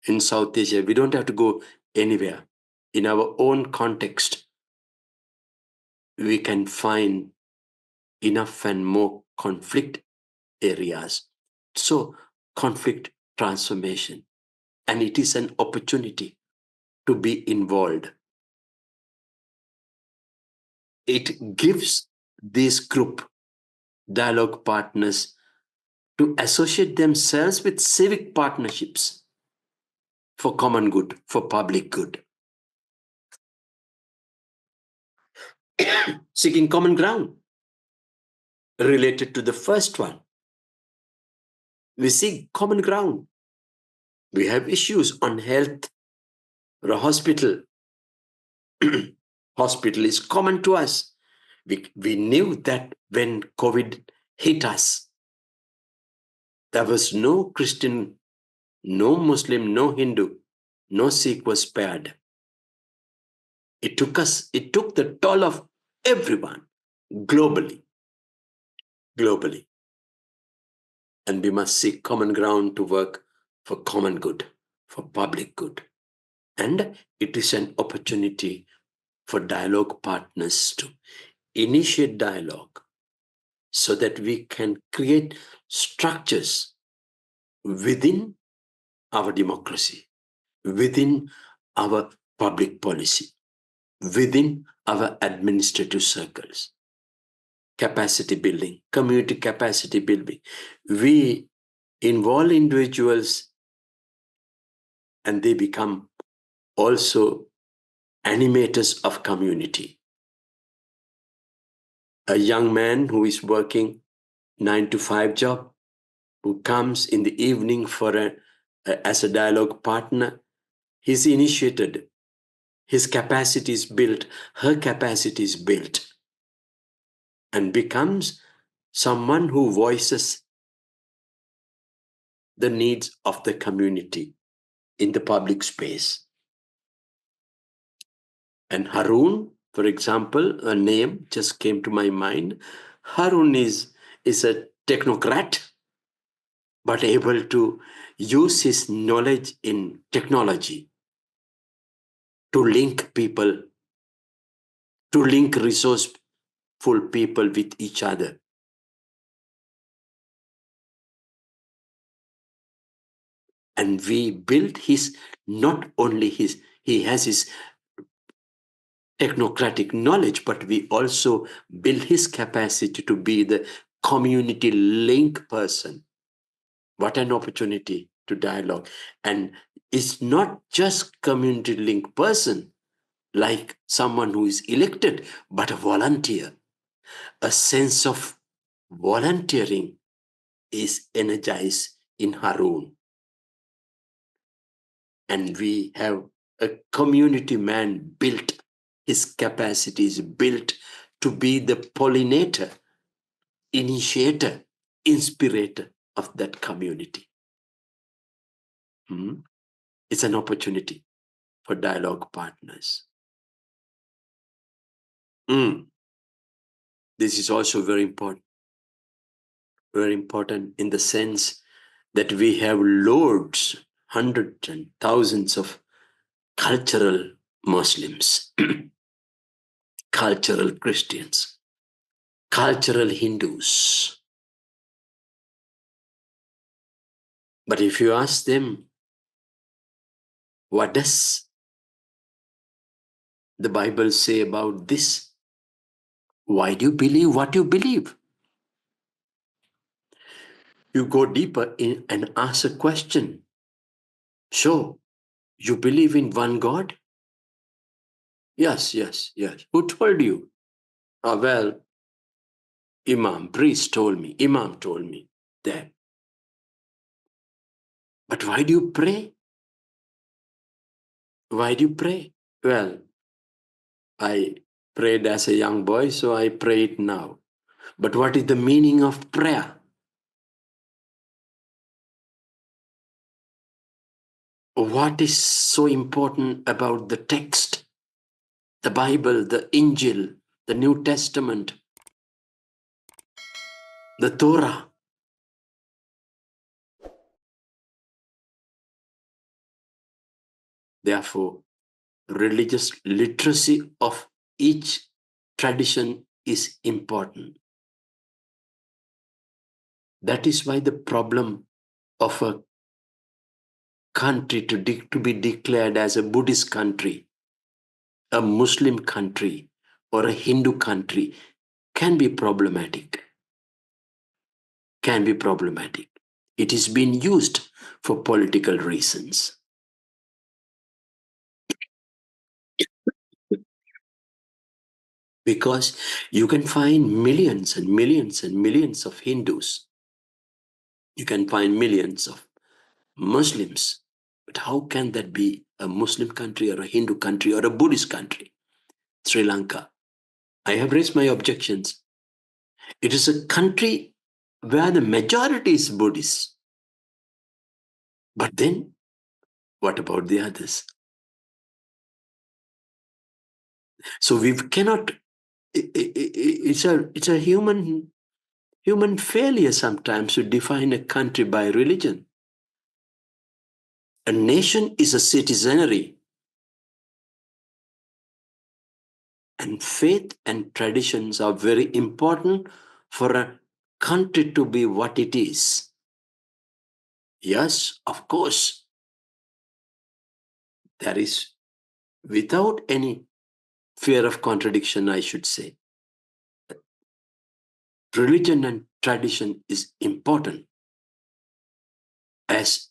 In South Asia, we don't have to go anywhere. In our own context, we can find enough and more conflict areas. So, conflict transformation. And it is an opportunity to be involved. It gives this group, dialogue partners, to associate themselves with civic partnerships, for common good, for public good. Seeking common ground related to the first one. We seek common ground. We have issues on health or a hospital. Hospital is common to us. We knew that when COVID hit us, there was no Christian, no Muslim, no Hindu, no Sikh was spared. It took the toll of everyone globally. And we must seek common ground to work for common good, for public good. And it is an opportunity for dialogue partners to initiate dialogue so that we can create structures within our democracy, within our public policy, within our administrative circles. Capacity building, community capacity building. We involve individuals and they become also animators of community. A young man who is working 9-to-5 job, who comes in the evening as a dialogue partner, he's initiated, his capacity is built, her capacity is built, and becomes someone who voices the needs of the community in the public space. And Harun, for example, a name just came to my mind. Harun is a technocrat, but able to use his knowledge in technology to link people, to link resourceful people with each other. And we built not only he has his technocratic knowledge, but we also build his capacity to be the community link person. What an opportunity to dialogue. And it's not just community link person, like someone who is elected, but a volunteer. A sense of volunteering is energized in Harun. And we have a community man built, his capacity is built to be the pollinator, initiator, inspirator of that community. It's an opportunity for dialogue partners. This is also very important in the sense that we have loads, hundreds and thousands of cultural Muslims, cultural Christians, cultural Hindus. But if you ask them, what does the Bible say about this? Why do you believe what you believe? You go deeper in and ask a question. So, you believe in one God? Yes. Who told you? Well, priest told me, Imam told me that. But why do you pray? Why do you pray? Well, I prayed as a young boy, so I pray it now. But what is the meaning of prayer? What is so important about the text? The Bible, the Injil, the New Testament, the Torah. Therefore, religious literacy of each tradition is important. That is why the problem of a country to be declared as a Buddhist country, a Muslim country, or a Hindu country can be problematic. It is being used for political reasons. Because you can find millions and millions and millions of Hindus. You can find millions of Muslims. But how can that be a Muslim country or a Hindu country or a Buddhist country? Sri Lanka. I have raised my objections. It is a country where the majority is Buddhist. But then, what about the others? So we cannot. It's a human failure sometimes to define a country by religion. A nation is a citizenry, and faith and traditions are very important for a country to be what it is. Yes, of course, there is, without any fear of contradiction, I should say, religion and tradition is important as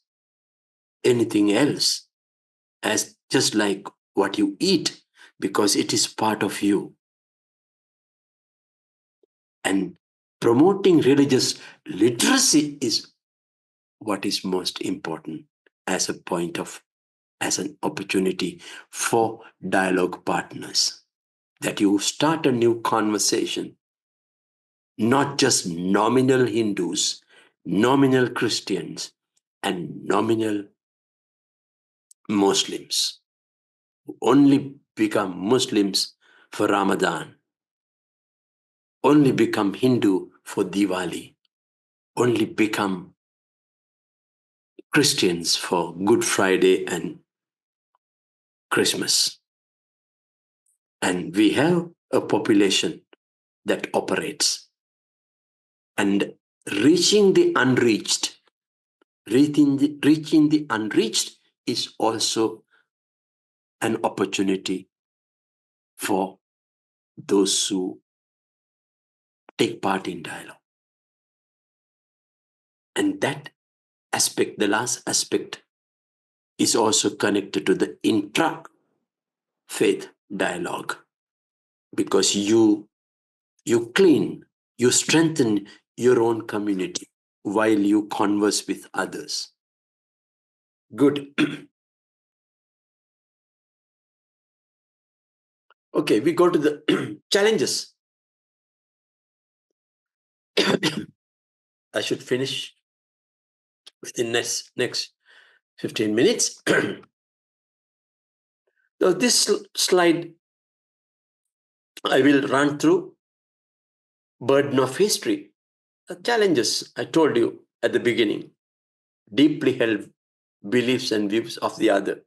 anything else, as just like what you eat, because it is part of you. And promoting religious literacy is what is most important as a point of, as an opportunity for dialogue partners, that you start a new conversation, not just nominal Hindus, nominal Christians, and nominal Muslims who only become Muslims for Ramadan, only become Hindu for Diwali, only become Christians for Good Friday and Christmas. And we have a population that operates. And reaching the unreached, reaching the unreached is also an opportunity for those who take part in dialogue. And that aspect, the last aspect, is also connected to the intra-faith dialogue, because you clean, you strengthen your own community while you converse with others. Good. Okay, we go to the challenges. I should finish within next 15 minutes. Now, this slide I will run through. Burden of history. The challenges I told you at the beginning. Deeply held beliefs and views of the other.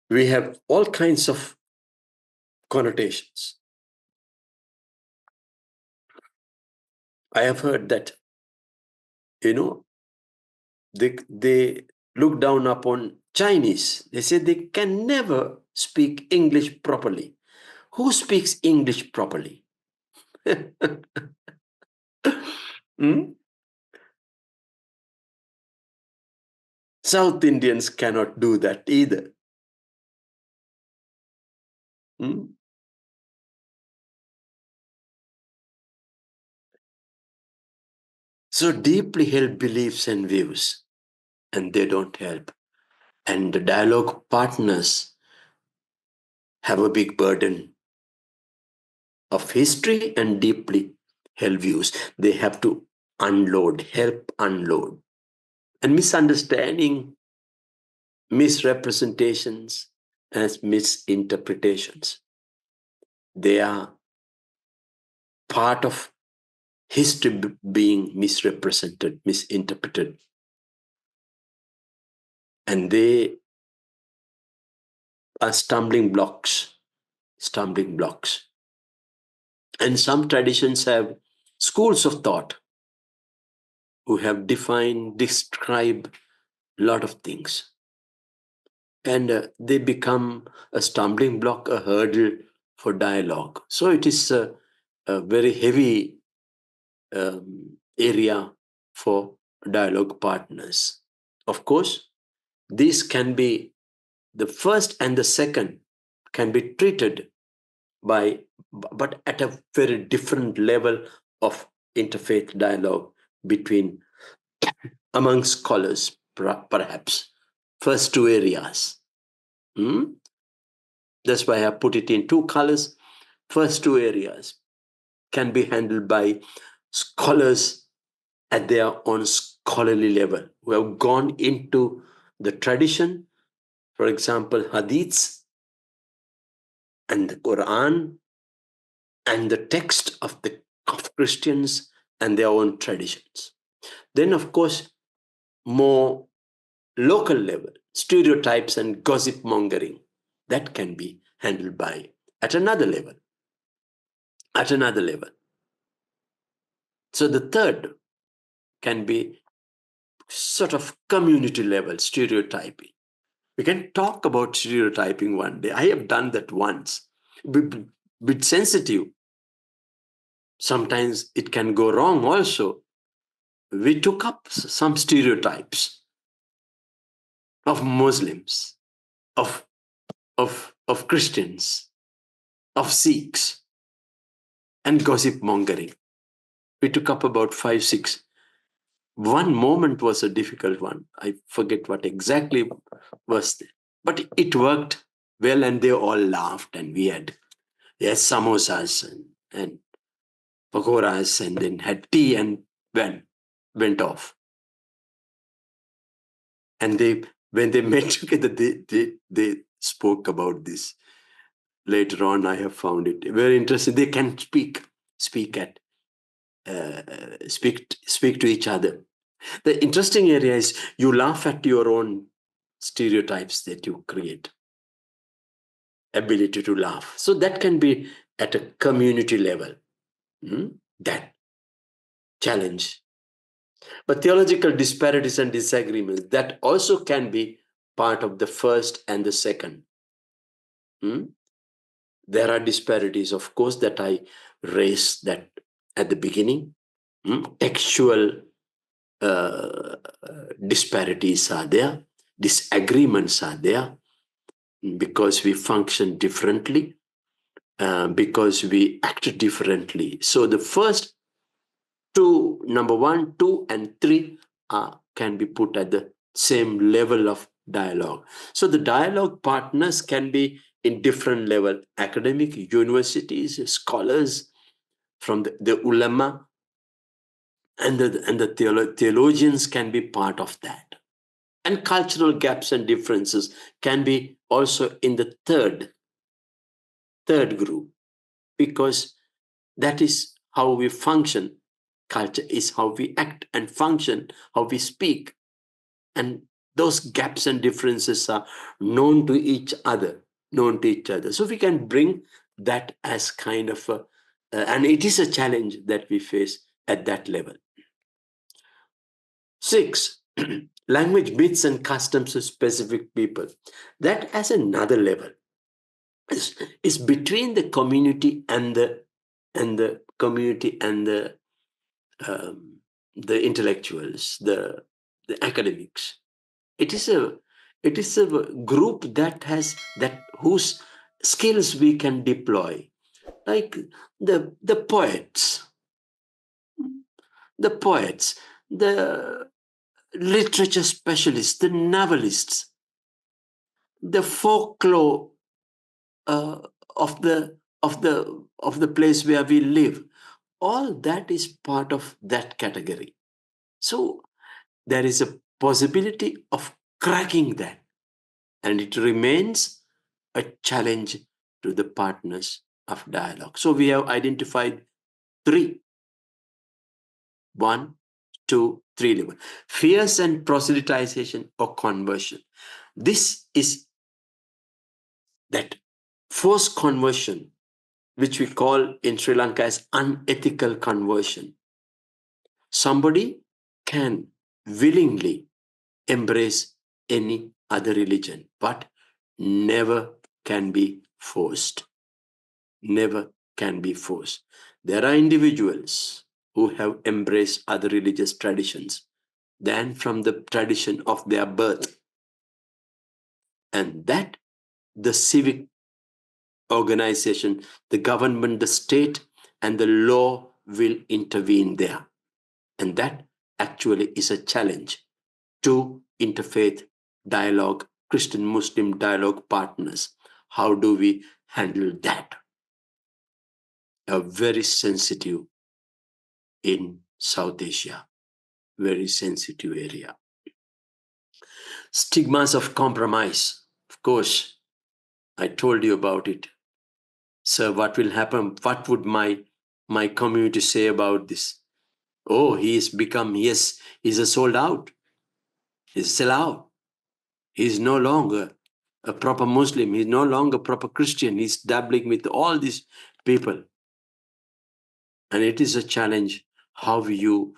We have all kinds of connotations. I have heard that, they look down upon Chinese. They say they can never speak English properly. Who speaks English properly? Hmm? South Indians cannot do that either. Hmm? So deeply held beliefs and views, and they don't help. And the dialogue partners have a big burden of history and deeply held views. They have to help unload. And misunderstanding, misrepresentations, and misinterpretations. They are part of history being misrepresented, misinterpreted. And they are stumbling blocks. And some traditions have schools of thought who have defined, described a lot of things. And they become a stumbling block, a hurdle for dialogue. So it is a very heavy area for dialogue partners. Of course, these can be the first and the second can be treated but at a very different level of interfaith dialogue between among scholars, perhaps. First two areas. That's why I put it in two colors. First two areas can be handled by scholars at their own scholarly level who have gone into the tradition, for example, hadiths and the Quran and the text of Christians and their own traditions. Then, of course, more local level, stereotypes and gossip mongering, that can be handled by at another level. At another level. So the third can be sort of community level stereotyping. We can talk about stereotyping one day. I have done that once. Bit sensitive. Sometimes it can go wrong also. We took up some stereotypes of Muslims, of Christians, of Sikhs, and gossip mongering. We took up about 5, 6. One moment was a difficult one. I forget what exactly was there. But it worked well and they all laughed and we had samosas and pakoras and then had tea and went off. And when they met together, they spoke about this. Later on, I have found it very interesting. They can speak to each other. The interesting area is you laugh at your own stereotypes that you create. Ability to laugh. So that can be at a community level. That challenge. But theological disparities and disagreements, that also can be part of the first and the second. There are disparities, of course, that I raised that at the beginning. Textual disparities are there. Disagreements are there because we function differently, because we act differently. So the first two, number 1, 2, and 3 can be put at the same level of dialogue. So the dialogue partners can be in different level, academic, universities, scholars, from the ulama, and the theologians can be part of that. And cultural gaps and differences can be also in the third group, because that is how we function. Culture is how we act and function, how we speak. And those gaps and differences are known to each other. So we can bring that as kind of and it is a challenge that we face at that level. 6, language myths and customs of specific people. That as another level is between the community and the community and the intellectuals, the academics. It is a group that whose skills we can deploy, like the poets, the literature specialists, the novelists, the folklore of the place where we live. All that is part of that category. So there is a possibility of cracking that, and it remains a challenge to the partners of dialogue. So we have identified 3. 1, 2, 3 level. Fears and proselytization or conversion. This is that forced conversion, which we call in Sri Lanka as unethical conversion. Somebody can willingly embrace any other religion, but never can be forced. Never can be forced. There are individuals who have embraced other religious traditions than from the tradition of their birth. and that the civic organization, the government, the state, and the law will intervene there. And that actually is a challenge to interfaith dialogue, Christian-Muslim dialogue partners. How do we handle that? A very sensitive in South Asia, very sensitive area. Stigmas of compromise. Of course, I told you about it. So what will happen? What would my community say about this? Oh, he's a sold out. He's a sellout. He's no longer a proper Muslim. He's no longer a proper Christian. He's dabbling with all these people. And it is a challenge how you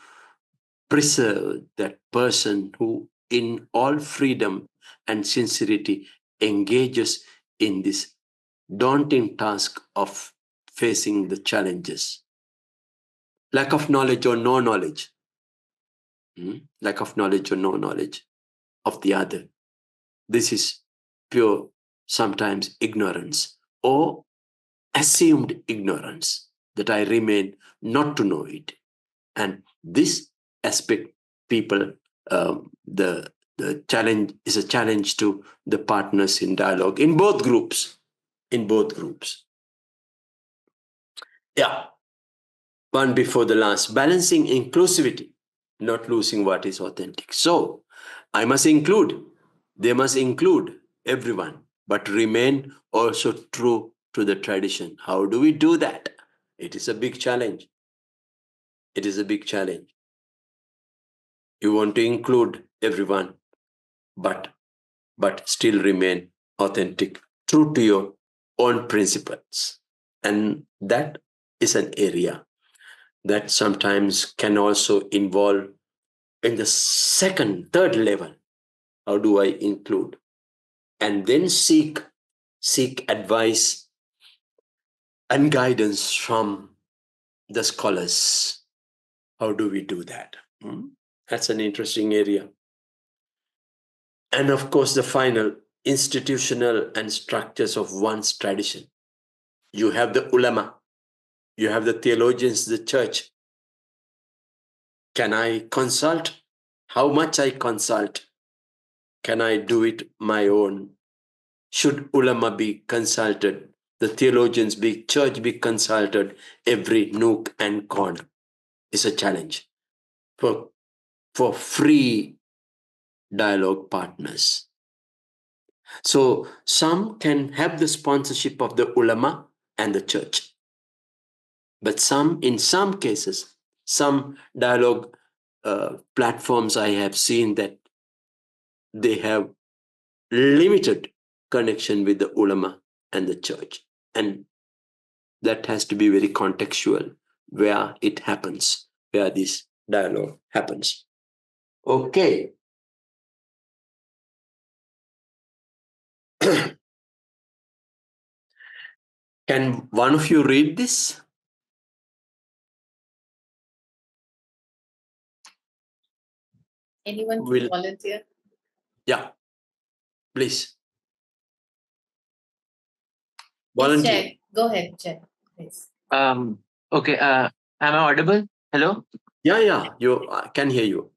preserve that person who in all freedom and sincerity engages in this daunting task of facing the challenges. Lack of knowledge or no knowledge. Lack of knowledge or no knowledge of the other. This is pure, sometimes ignorance or assumed ignorance that I remain not to know it. And this aspect, people, the challenge is a challenge to the partners in dialogue in both groups. Yeah. One before the last, balancing inclusivity, not losing what is authentic. So I must include, they must include everyone, but remain also true to the tradition. How do we do that? It is a big challenge. It is a big challenge. You want to include everyone, but still remain authentic, true to your own principles. And that is an area that sometimes can also involve in the second, third level. How do I include? And then seek advice and guidance from the scholars. How do we do that? That's an interesting area. And of course, the final, institutional and structures of one's tradition. You have the ulama, you have the theologians, the church. Can I consult? How much I consult? Can I do it my own? Should ulama be consulted? The theologians be, church be consulted every nook and corner? Is a challenge for free dialogue partners. So some can have the sponsorship of the ulama and the church. But in some cases, some dialogue platforms I have seen that they have limited connection with the ulama and the church. And that has to be very contextual where it happens, where this dialogue happens. Okay. Can one of you read this? Anyone can volunteer? Yeah, please. Volunteer. Yes, go ahead, Jay, please. Okay. Am I audible? Hello? Yeah. I can hear you.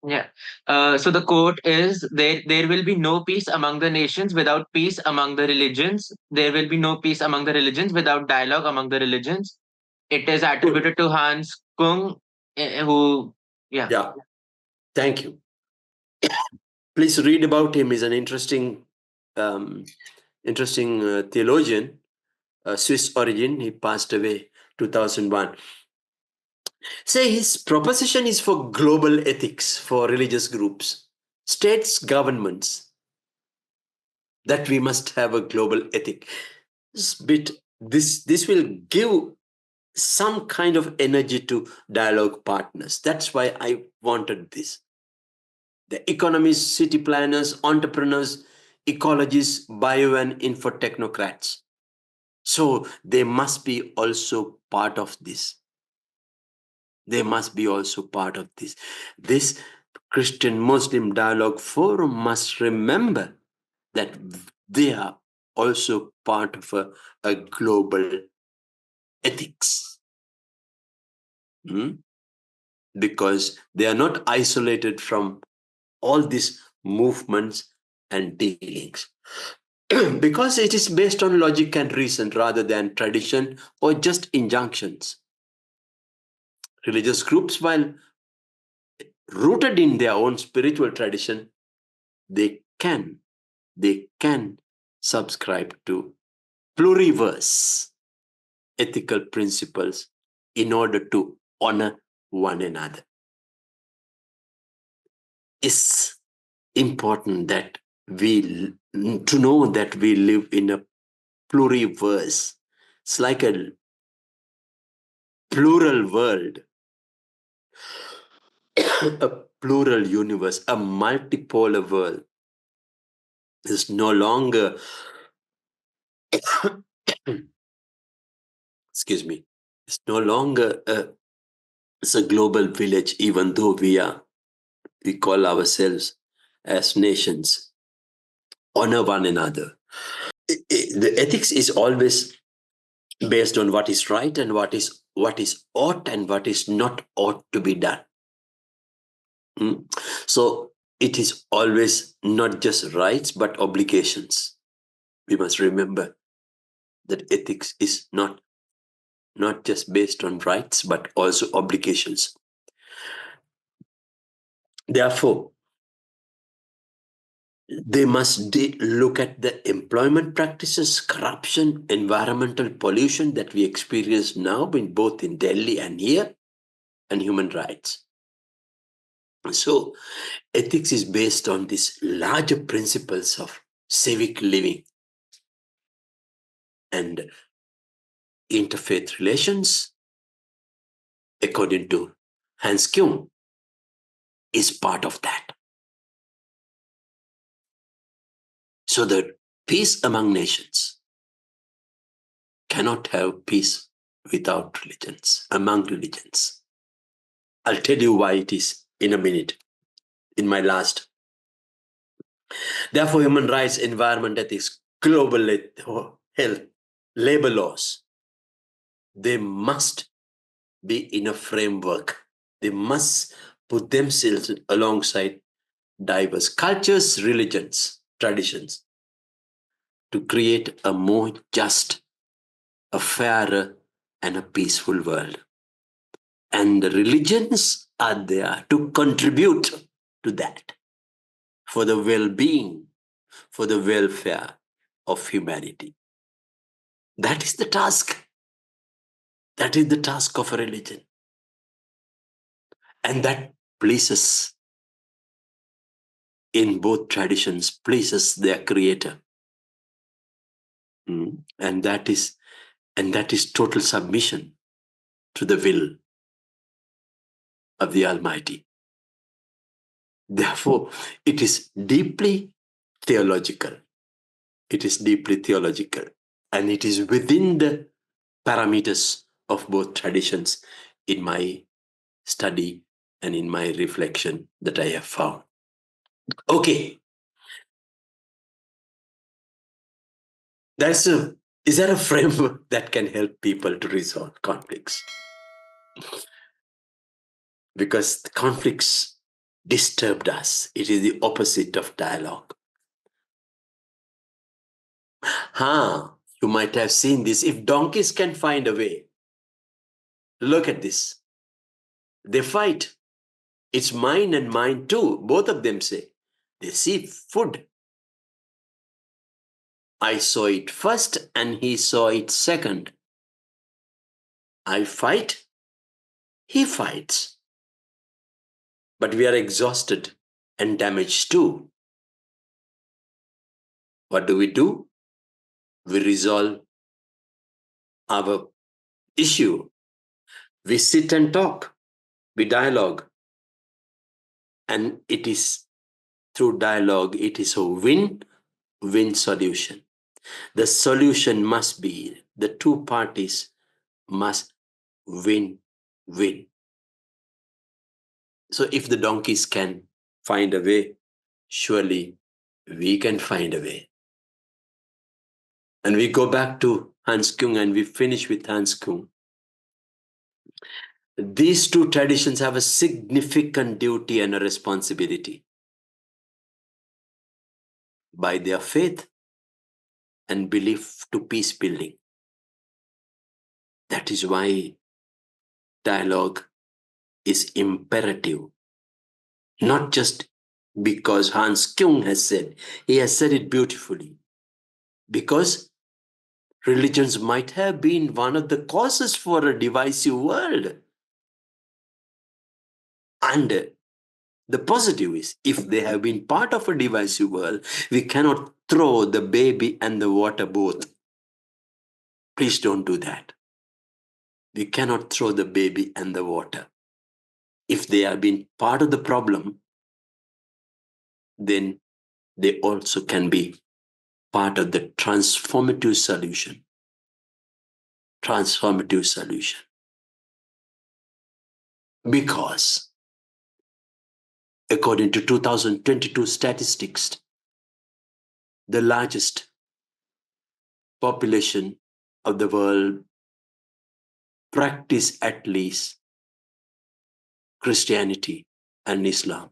Yeah. So the quote is, there will be no peace among the nations without peace among the religions. There will be no peace among the religions without dialogue among the religions. It is attributed to Hans Kung, who, yeah. Yeah. Thank you. Please read about him. He's an interesting theologian, Swiss origin. He passed away 2001. Say his proposition is for global ethics for religious groups, states, governments, that we must have a global ethic. This will give some kind of energy to dialogue partners. That's why I wanted this. The economists, city planners, entrepreneurs, ecologists, bio and info technocrats. So they must be also part of this. They must be also part of this. This Christian-Muslim Dialogue Forum must remember that they are also part of a global ethics. Because they are not isolated from all these movements and dealings. Because it is based on logic and reason rather than tradition or just injunctions. Religious groups, while rooted in their own spiritual tradition, they can subscribe to pluriverse ethical principles in order to honor one another. It's important that to know that we live in a pluriverse. It's like a plural world, a plural universe, a multipolar world. Is no longer excuse me, it's no longer it's a global village, even though we call ourselves as nations. Honor one another. The ethics is always based on what is right and what is ought and what is not ought to be done. So it is always not just rights but obligations. We must remember that ethics is not just based on rights but also obligations. Therefore, they must look at the employment practices, corruption, environmental pollution that we experience now both in Delhi and here, and human rights. So ethics is based on these larger principles of civic living and interfaith relations, according to Hans Kuhn, is part of that. So the peace among nations cannot have peace without religions, among religions. I'll tell you why it is in a minute, in my last. Therefore, human rights, environment ethics, global health, labor laws, they must be in a framework. They must put themselves alongside diverse cultures, religions, traditions to create a more just, a fairer, and a peaceful world. And the religions are there to contribute to that, for the well-being, for the welfare of humanity. That is the task. That is the task of a religion. And that pleases, in both traditions, pleases their creator. And that is total submission to the will of the Almighty. Therefore, it is deeply theological. It is deeply theological. And it is within the parameters of both traditions in my study and in my reflection that I have found. Okay. Is there a framework that can help people to resolve conflicts? Because the conflicts disturbed us. It is the opposite of dialogue. You might have seen this. If donkeys can find a way, look at this. They fight. It's mine and mine too. Both of them say. They see food. I saw it first and he saw it second. I fight. He fights. But we are exhausted and damaged too. What do? We resolve our issue. We sit and talk. We dialogue. And it is through dialogue, it is a win-win solution. The solution must be the two parties must win-win. So if the donkeys can find a way, surely we can find a way. And we go back to Hans Küng and we finish with Hans Küng. These two traditions have a significant duty and a responsibility. By their faith and belief to peace building. That is why dialogue is imperative. Not just because Hans Küng has said, he has said it beautifully. Because religions might have been one of the causes for a divisive world. And the positive is, if they have been part of a divisive world, we cannot throw the baby and the water both. Please don't do that. We cannot throw the baby and the water. If they have been part of the problem, then they also can be part of the transformative solution. Transformative solution. Because according to 2022 statistics, the largest population of the world practice at least Christianity and Islam.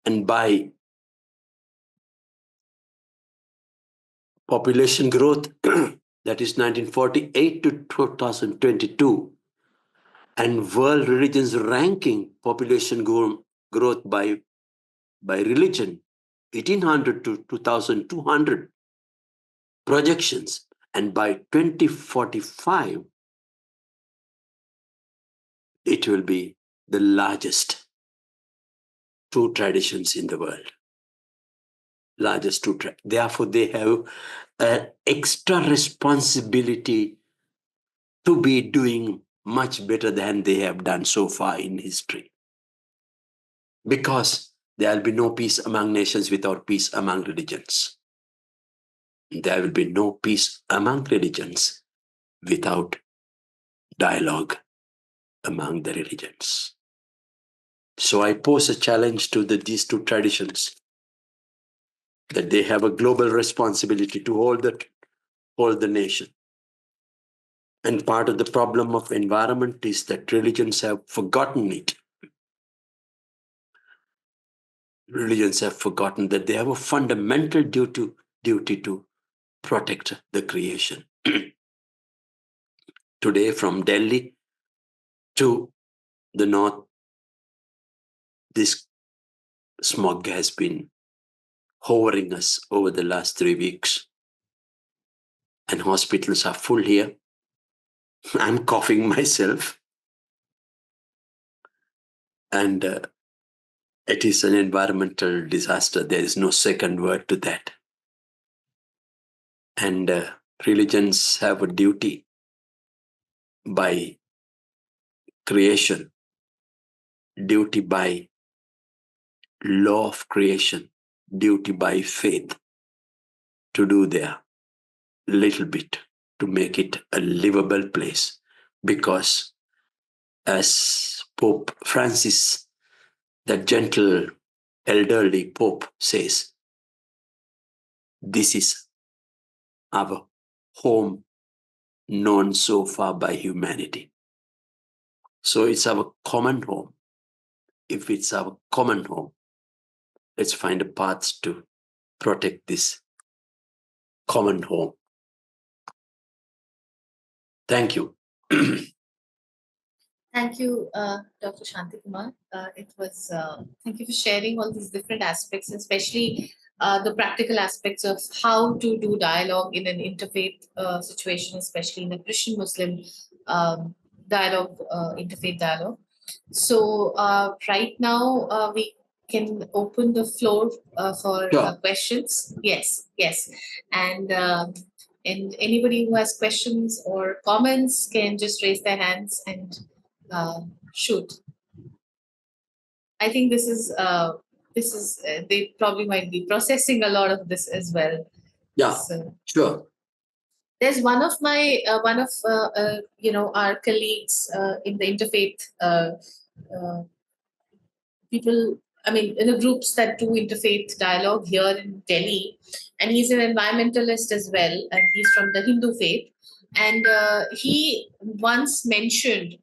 And by population growth, that is 1948 to 2022, and world religions ranking population growth by religion, 1800 to 2200 projections, and by 2045, it will be the largest two traditions in the world. Largest two. Therefore, they have an extra responsibility to be doing much better than they have done so far in history. Because there will be no peace among nations without peace among religions. There will be no peace among religions without dialogue among the religions. So I pose a challenge to these two traditions, that they have a global responsibility to hold the nation. And part of the problem of environment is that religions have forgotten it. Religions have forgotten that they have a fundamental duty to protect the creation. Today, from Delhi to the north, this smog has been hovering us over the last 3 weeks. And hospitals are full here. I'm coughing myself. And it is an environmental disaster. There is no second word to that. And religions have a duty by creation, duty by law of creation, duty by faith, to do their little bit to make it a livable place. Because as Pope Francis, that gentle elderly Pope, says, this is our home known so far by humanity. So it's our common home. If it's our common home, let's find a path to protect this common home. Thank you. Thank you, Dr. Shanthikumar. Thank you for sharing all these different aspects, especially the practical aspects of how to do dialogue in an interfaith situation, especially in a Christian-Muslim dialogue, interfaith dialogue. So right now we can open the floor for Sure. questions. Yes. And anybody who has questions or comments can just raise their hands and shoot. I think this is they probably might be processing a lot of this as well. Yeah, So, sure. there's one of our colleagues in the interfaith people I mean, in the groups that do interfaith dialogue here in Delhi, and he's an environmentalist as well, and he's from the Hindu faith. And he once mentioned,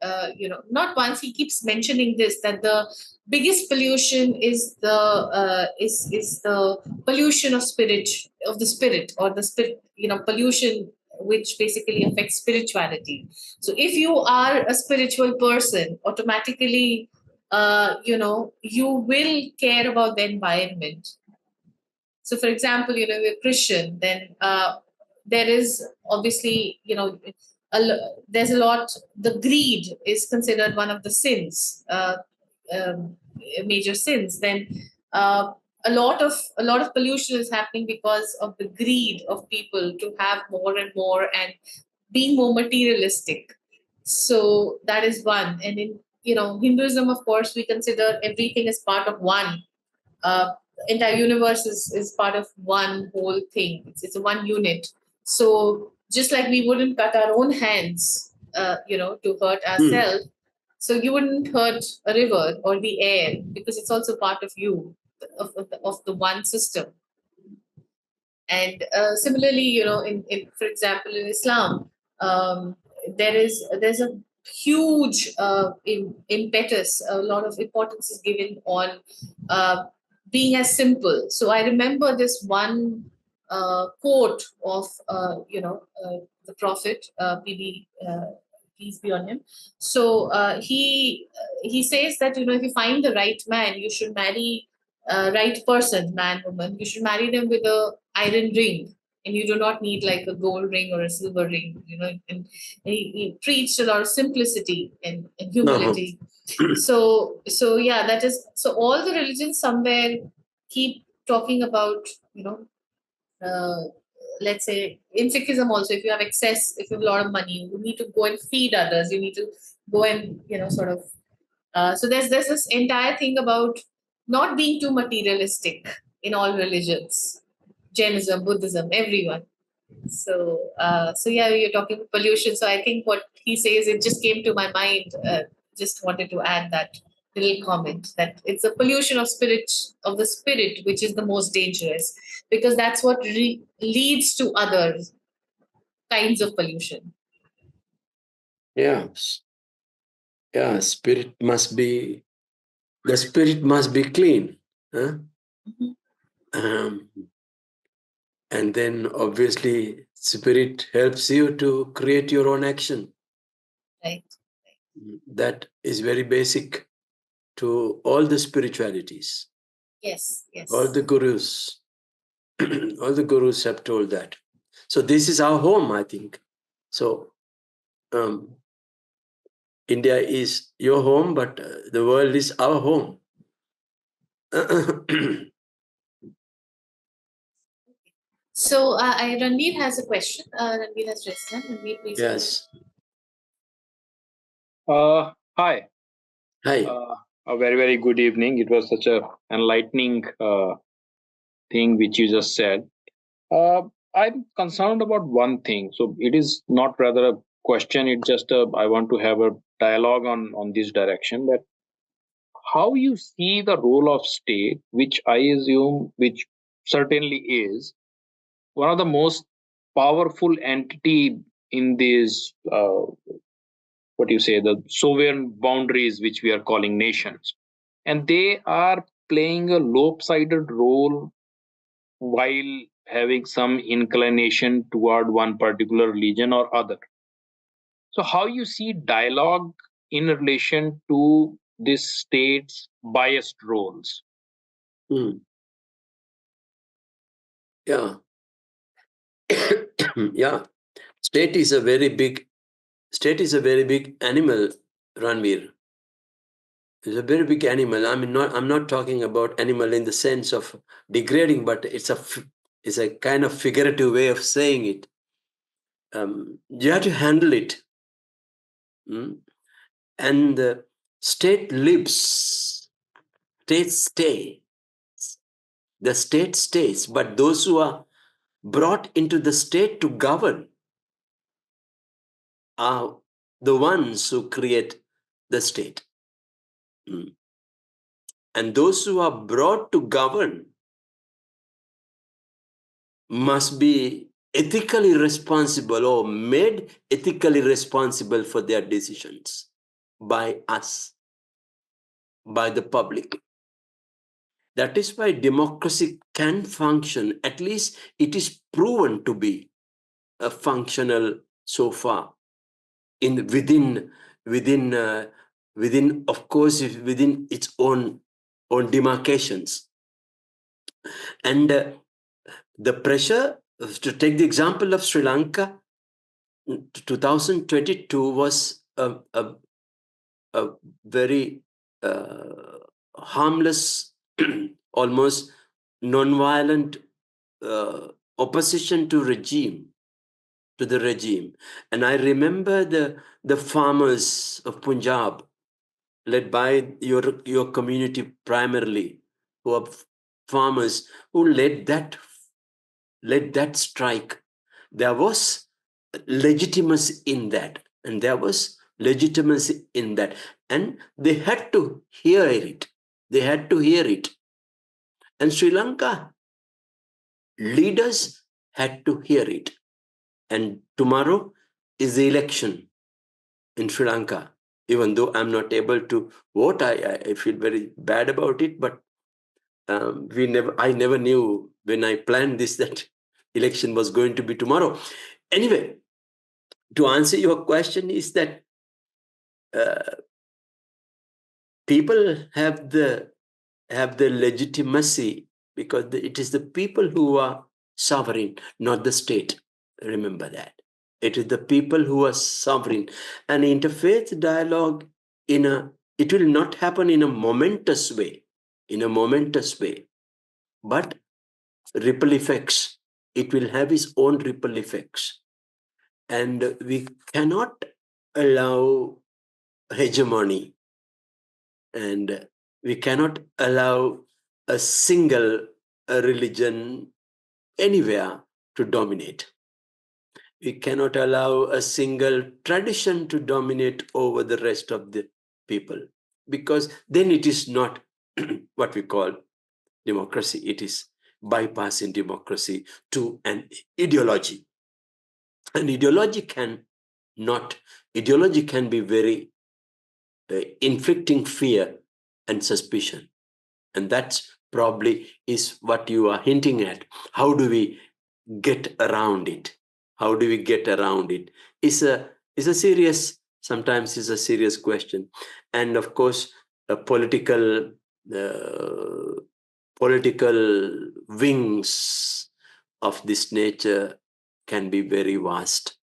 not once, he keeps mentioning this, that the biggest pollution is the pollution of spirit, of the spirit, or the spirit, pollution which basically affects spirituality. So if you are a spiritual person, automatically you will care about the environment. So, for example, you're Christian, then there is obviously, there's a lot. The greed is considered one of the sins, um, major sins. Then uh, a lot of pollution is happening because of the greed of people to have more and more and being more materialistic. So that is one. And in Hinduism, of course, we consider everything as part of one. uh, Entire universe is part of one whole thing. It's a one unit. So just like we wouldn't cut our own hands, to hurt ourselves, so you wouldn't hurt a river or the air because it's also part of you, of the one system. And similarly, in for example, in Islam, there's a huge impetus, a lot of importance is given on uh, being as simple. So I remember this one quote of the Prophet, peace be on him. So he says that if you find the right man, you should marry right person, man, woman. You should marry them with a iron ring, and you do not need like a gold ring or a silver ring. And he preached a lot of simplicity and humility. So yeah, that is, so all the religions somewhere keep talking about, uh, let's say in Sikhism also, if you have excess, if you have a lot of money, you need to go and feed others. You need to go and sort of. So there's this entire thing about not being too materialistic in all religions, Jainism, Buddhism, everyone. So yeah, you're talking about pollution. So I think what he says, it just came to my mind. Just wanted to add that little comment that it's the pollution of the spirit, which is the most dangerous, because that's what leads to other kinds of pollution. Yeah. Yeah. The spirit must be clean. Huh? Mhm. Um, and then obviously spirit helps you to create your own action. Right. That is very basic to all the spiritualities. Yes. Yes. All the gurus, all the gurus have told that. So this is our home, I think. So India is your home, but the world is our home. So Ranveer has a question. Ranveer has raised hand. Ranveer, please. Yes. Hi. Hi. A very, very good evening. It was such a enlightening thing which you just said. I'm concerned about one thing. So it is not rather a question. It's just I want to have a dialogue on this direction, that how you see the role of state, which I assume, which certainly is one of the most powerful entity in this what you say, the sovereign boundaries which we are calling nations, and they are playing a lopsided role while having some inclination toward one particular religion or other. So how you see dialogue in relation to this state's biased roles? Hmm. Yeah. Yeah. State is a very big animal, Ranveer. It's a very big animal. I'm not talking about animal in the sense of degrading, but it's a kind of figurative way of saying it. You have to handle it. And the state lives, states stay. The state stays, but those who are brought into the state to govern are the ones who create the state. And those who are brought to govern must be ethically responsible or made ethically responsible for their decisions by us, by the public. That is why democracy can function. At least it is proven to be functional so far. Within, of course, within its own demarcations. And the pressure, to take the example of Sri Lanka, 2022 was a very harmless, almost non-violent opposition to the regime. And I remember the farmers of Punjab, led by your community primarily, who are farmers, who led that strike. There was legitimacy in that, and there was legitimacy in that, and they had to hear it. They had to hear it. And Sri Lanka leaders had to hear it. And tomorrow is the election in Sri Lanka. Even though I'm not able to vote, I feel very bad about it. But I never knew when I planned this that election was going to be tomorrow. Anyway, to answer your question is that people have the legitimacy because it is the people who are sovereign, not the state. Remember that. It is the people who are sovereign. And interfaith dialogue it will not happen in a momentous way, but ripple effects. It will have its own ripple effects. And we cannot allow hegemony, and we cannot allow a single religion anywhere to dominate. We cannot allow a single tradition to dominate over the rest of the people, because then it is not what we call democracy. It is bypassing democracy to an ideology. An ideology can be very inflicting fear and suspicion. And that's probably is what you are hinting at. How do we get around it? How do we get around it? Sometimes is a serious question. And of course, political wings of this nature can be very vast.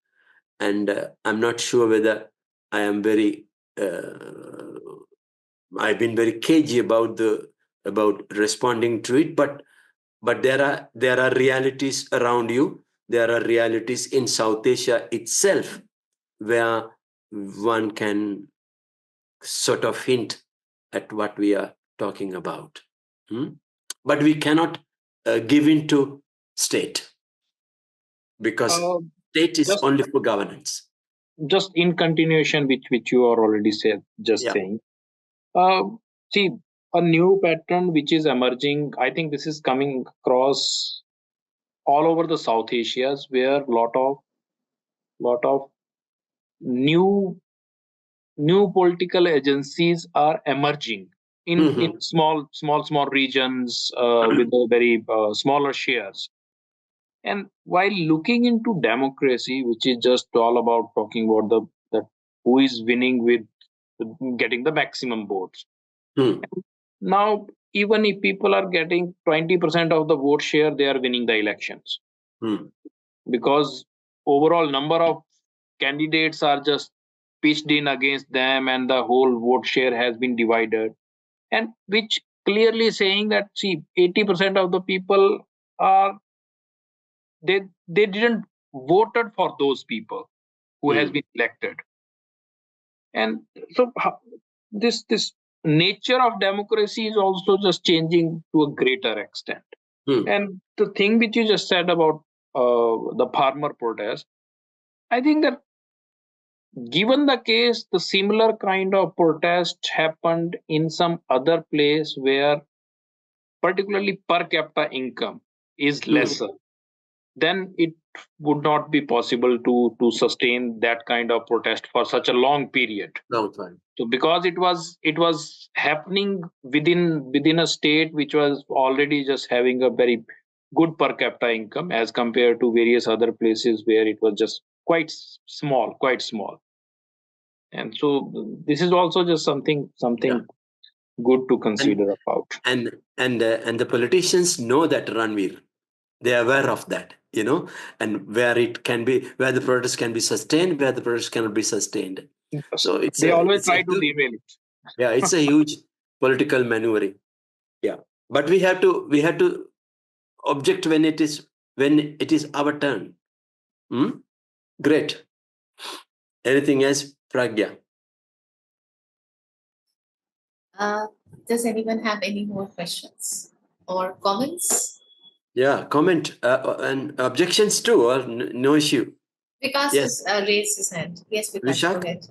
And I'm not sure whether I've been very cagey about responding to it, but there are realities around you. There are realities in South Asia itself where one can sort of hint at what we are talking about. But we cannot give in to state, because state is only for governance. Just in continuation, which you are already saying. See, a new pattern which is emerging. I think this is coming across all over the South Asias, where lot of new political agencies are emerging in small regions with a very smaller shares. And while looking into democracy, which is just all about talking about that who is winning with getting the maximum votes. Now, even if people are getting 20% of the vote share, they are winning the elections. Because overall number of candidates are just pitched in against them, and the whole vote share has been divided. And which clearly saying that, see, 80% of the people are they didn't voted for those people who has been elected. And so this nature of democracy is also just changing to a greater extent. And the thing which you just said about the farmer protest, I think that given the case, the similar kind of protest happened in some other place where particularly per capita income is lesser, then it would not be possible to sustain that kind of protest for such a long period. Long time. So because it was happening within a state which was already just having a very good per capita income as compared to various other places where it was just quite small. And so this is also just something Yeah. good to consider about. And the politicians know that, Ranveer. They are aware of that, and where the protest can be sustained, where the protest cannot be sustained. So They always try to derail it. Yeah, it's a huge political maneuvering. Yeah, but we have to object when it is our turn. Great. Anything else, Pragya? Does anyone have any more questions or comments? Yeah, comment and objections too, or no issue. Vikas Yes. has raised his hand. Yes, Vikas, Vishak? go ahead.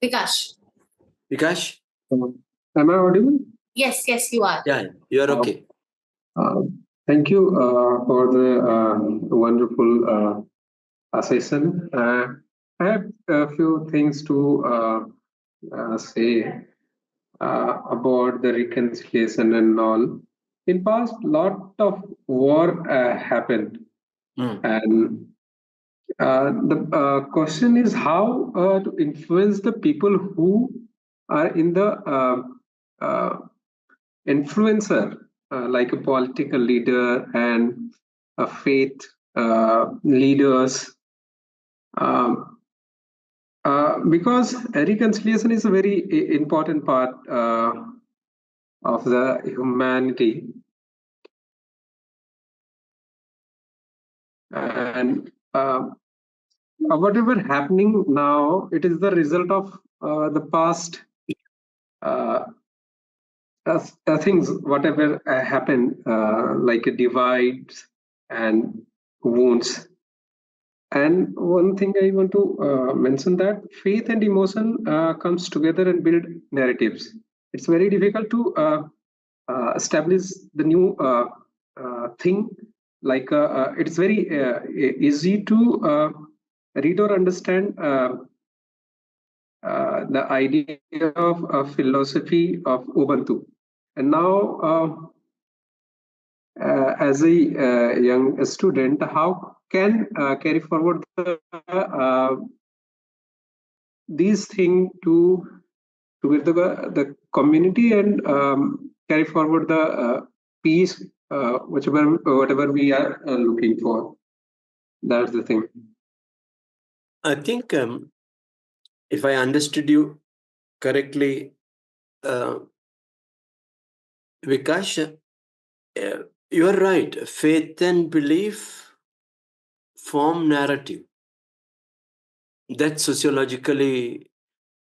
Vikash. Vikash? Am I audible? Yes, you are. Yeah, you are okay. Thank you for the wonderful session. I have a few things to say about the reconciliation and all. In past, lot of war happened, and the question is how to influence the people who are in the influencer, like a political leader and a faith leaders, because reconciliation is a very important part of the humanity. And whatever happening now, it is the result of the past things, whatever happened, like divides and wounds. And one thing I want to mention, that faith and emotion comes together and build narratives. It's very difficult to establish the new thing. Like it's very easy to read or understand the idea of a philosophy of Ubuntu. And now, as a young student, how can carry forward these things with the community and carry forward the peace, whatever we are looking for. That's the thing. I think if I understood you correctly, Vikash, you are right. Faith and belief form narrative. That's sociologically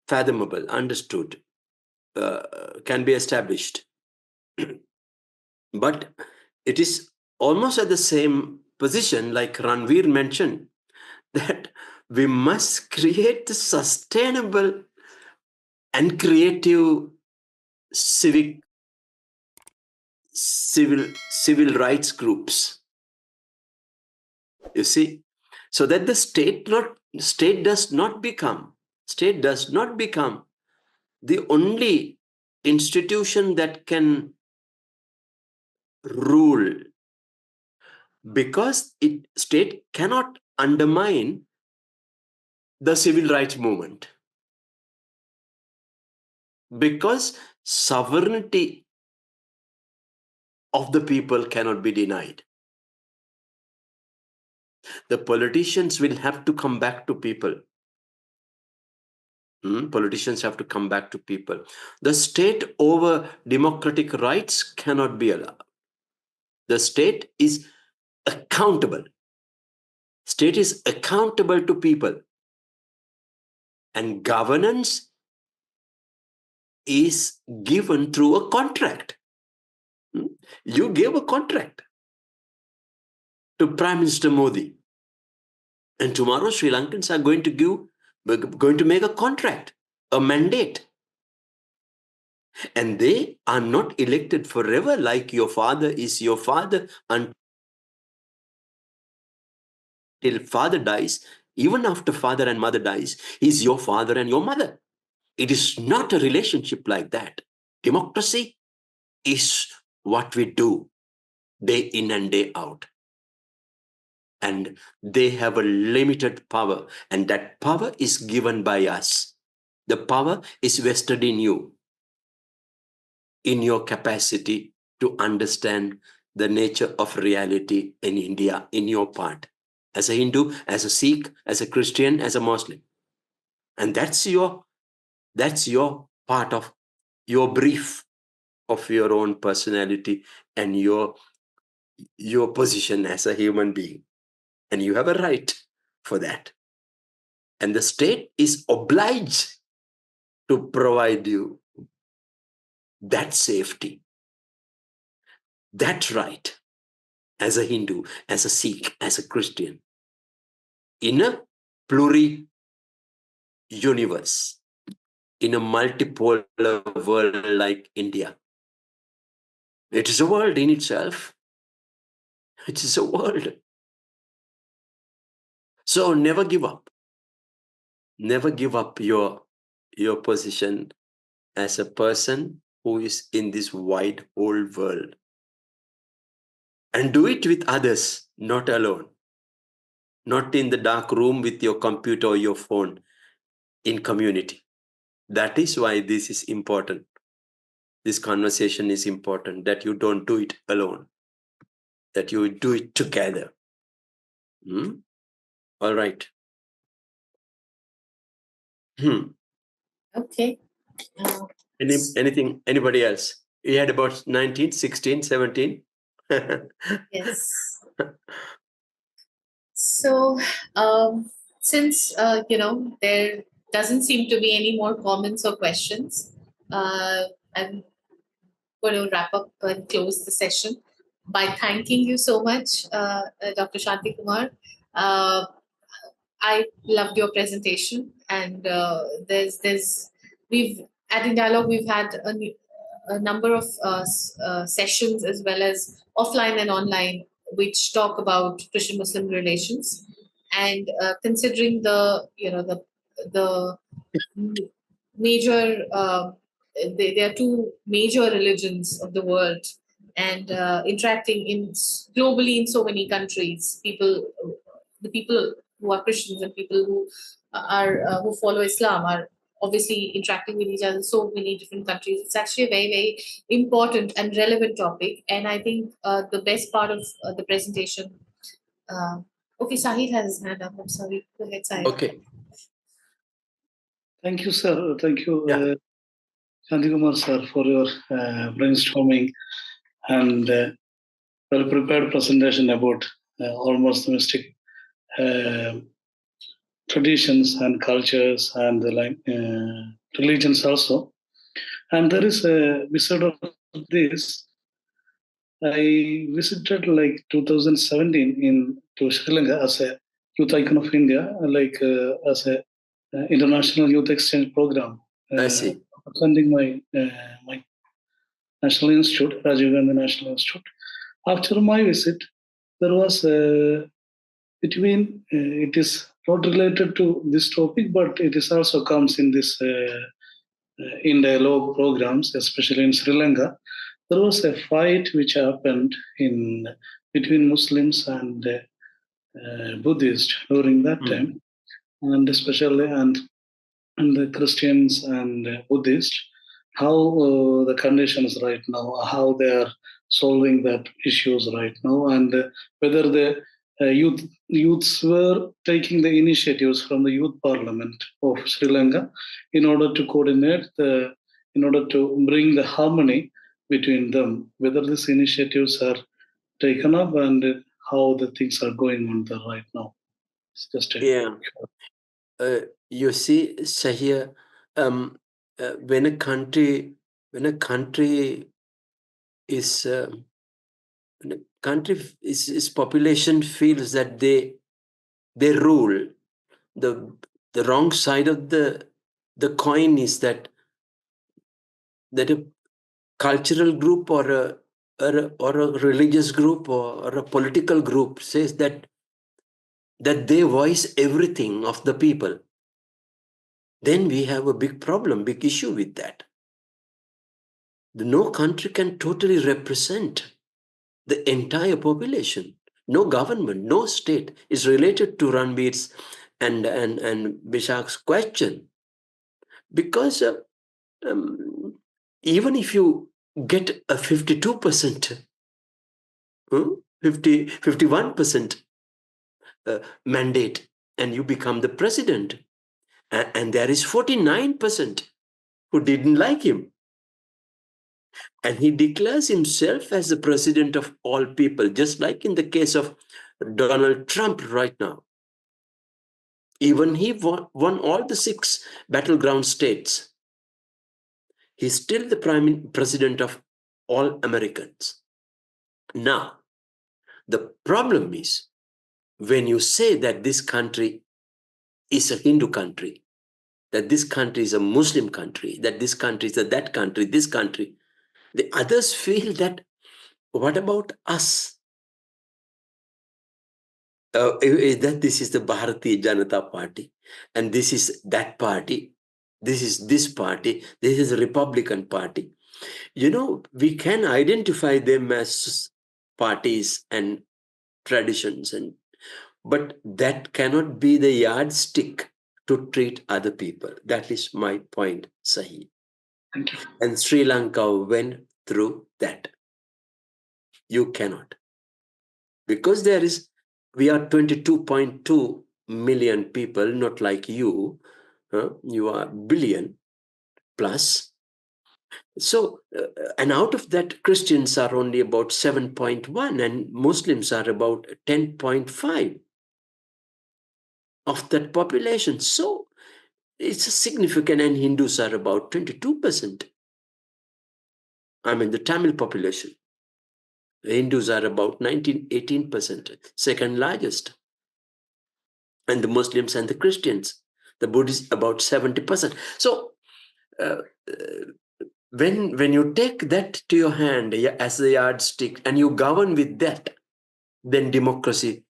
fathomable, understood, can be established. But it is almost at the same position, like Ranveer mentioned, that we must create sustainable and creative civil rights groups. You see, so that the state does not become the only institution that can rule, because state cannot undermine the civil rights movement, because sovereignty of the people cannot be denied. The politicians will have to come back to people. Politicians have to come back to people. The state over democratic rights cannot be allowed. The state is accountable. State is accountable to people. And governance is given through a contract. You gave a contract to Prime Minister Modi. And tomorrow Sri Lankans are going to give We're going to make a contract, a mandate. And they are not elected forever, like your father is your father until father dies. Even after father and mother dies, he's your father and your mother. It is not a relationship like that. Democracy is what we do day in and day out. And they have a limited power, and that power is given by us. The power is vested in you, in your capacity to understand the nature of reality in India, in your part, as a Hindu, as a Sikh, as a Christian, as a Muslim. And that's your part of your brief of your own personality and your position as a human being. And you have a right for that. And the state is obliged to provide you that safety, that right, as a Hindu, as a Sikh, as a Christian, in a pluri-universe, in a multipolar world like India. It is a world in itself. It is a world. So never give up. Never give up your position as a person who is in this wide whole world. And do it with others, not alone. Not in the dark room with your computer or your phone, in community. That is why this is important. This conversation is important, that you don't do it alone, that you do it together. All right. Okay. Anybody else? You had about 19, 16, 17? Yes. So, since there doesn't seem to be any more comments or questions, I'm going to wrap up and close the session by thanking you so much, Dr. Shanthikumar. I loved your presentation, and we've at In Dialogue we've had a number of sessions as well as offline and online which talk about Christian-Muslim relations, and considering the major there are two major religions of the world, and interacting globally in so many countries, the people who are Christians and people who are who follow Islam are obviously interacting with each other in so many different countries. It's actually a very, very important and relevant topic. And I think the best part of the presentation. Okay, Sahid has his hand up. I'm sorry. Go ahead, Sahid. Okay. Thank you, sir. Thank you, Yeah. Shanthikumar, sir, for your brainstorming and well-prepared presentation about almost mystic traditions and cultures and religions also. And there is beside of this, I visited like 2017 to Sri Lanka as a youth icon of India, as a international youth exchange program. I see. Attending my National Institute, Rajiv Gandhi National Institute. After my visit, there was it is not related to this topic, but it is also comes in this in dialogue programs, especially in Sri Lanka. There was a fight which happened between Muslims and Buddhists during that time, and especially and the Christians and Buddhists, how the conditions right now, how they are solving that issues right now, and whether the youths were taking the initiatives from the youth parliament of Sri Lanka in order to coordinate in order to bring the harmony between them, whether these initiatives are taken up and how the things are going on there right now. It's just You see, Shahir, when a country is when a country its population feels that they rule, the the wrong side of the coin is that a cultural group or a religious group or a political group says that they voice everything of the people, then we have a big problem, big issue with that. No country can totally represent the entire population. No government, no state is related to Ranbir's and Bishak's question. Because even if you get a 52%, 51% mandate and you become the president, and there is 49% who didn't like him, and he declares himself as the president of all people, just like in the case of Donald Trump right now. Even he won all the 6 battleground states. He's still the president of all Americans. Now, the problem is when you say that this country is a Hindu country, that this country is a Muslim country, that this country is that country, this country, the others feel that, what about us? That this is the Bharatiya Janata Party, and this is that party, this is this party, this is the Republican Party. We can identify them as parties and traditions, but that cannot be the yardstick to treat other people. That is my point, Sahi. Thank you. And Sri Lanka went through that. You cannot. Because we are 22.2 million people, not like you. You are billion plus. So, and out of that, Christians are only about 7.1 and Muslims are about 10.5 of that population. So, it's a significant, and Hindus are about 22%. I mean, the Tamil population. The Hindus are about 18%, second largest. And the Muslims and the Christians, the Buddhists, about 70%. So, when you take that to your hand as the yardstick and you govern with that, then democracy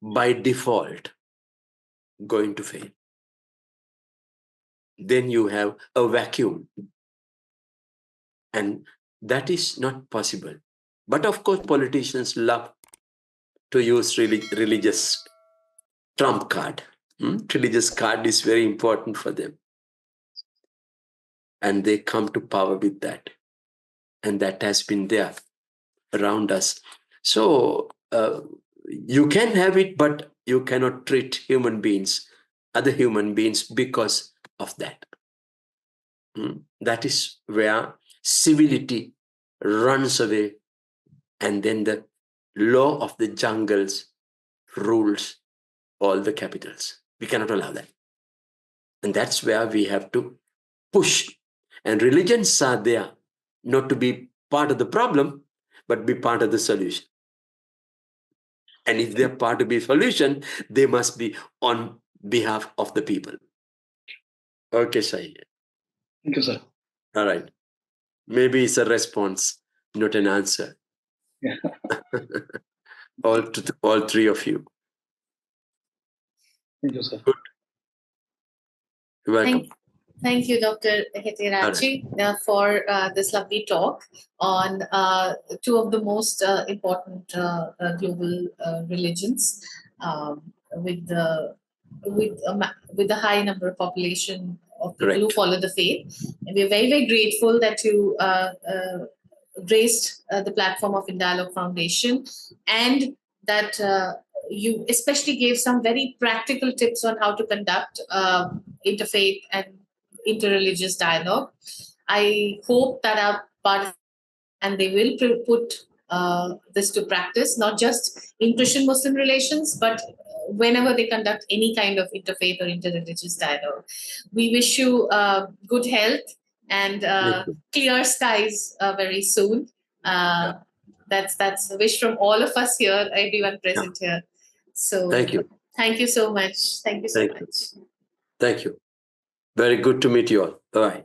by default going to fail. Then you have a vacuum, and that is not possible. But of course, politicians love to use religious trump card. Religious card is very important for them. And they come to power with that. And that has been there around us. So you can have it, but you cannot treat other human beings because of that. That is where civility runs away, and then the law of the jungles rules all the capitals. We cannot allow that. And that's where we have to push. And religions are there not to be part of the problem, but be part of the solution. And if they're part of the solution, they must be on behalf of the people. Okay, Shahid. Thank you, sir. All right. Maybe it's a response, not an answer. Yeah. all 3 of you. Thank you, sir. Good. You're welcome. Thank you, Dr. Hettiarachchi, for this lovely talk on 2 of the most important global religions with the high number of population of people who follow the faith. And we're very, very grateful that you graced the platform of InDialogue Foundation, and that you especially gave some very practical tips on how to conduct interfaith and interreligious dialogue. I hope that our participants, and they will put this to practice, not just in Christian-Muslim relations, but whenever they conduct any kind of interfaith or interreligious dialogue. We wish you good health and clear skies very soon. That's a wish from all of us here, everyone present here. So thank you. Thank you so much. Thank you so Thank you. much. Thank you. Very good to meet you all. Bye-bye.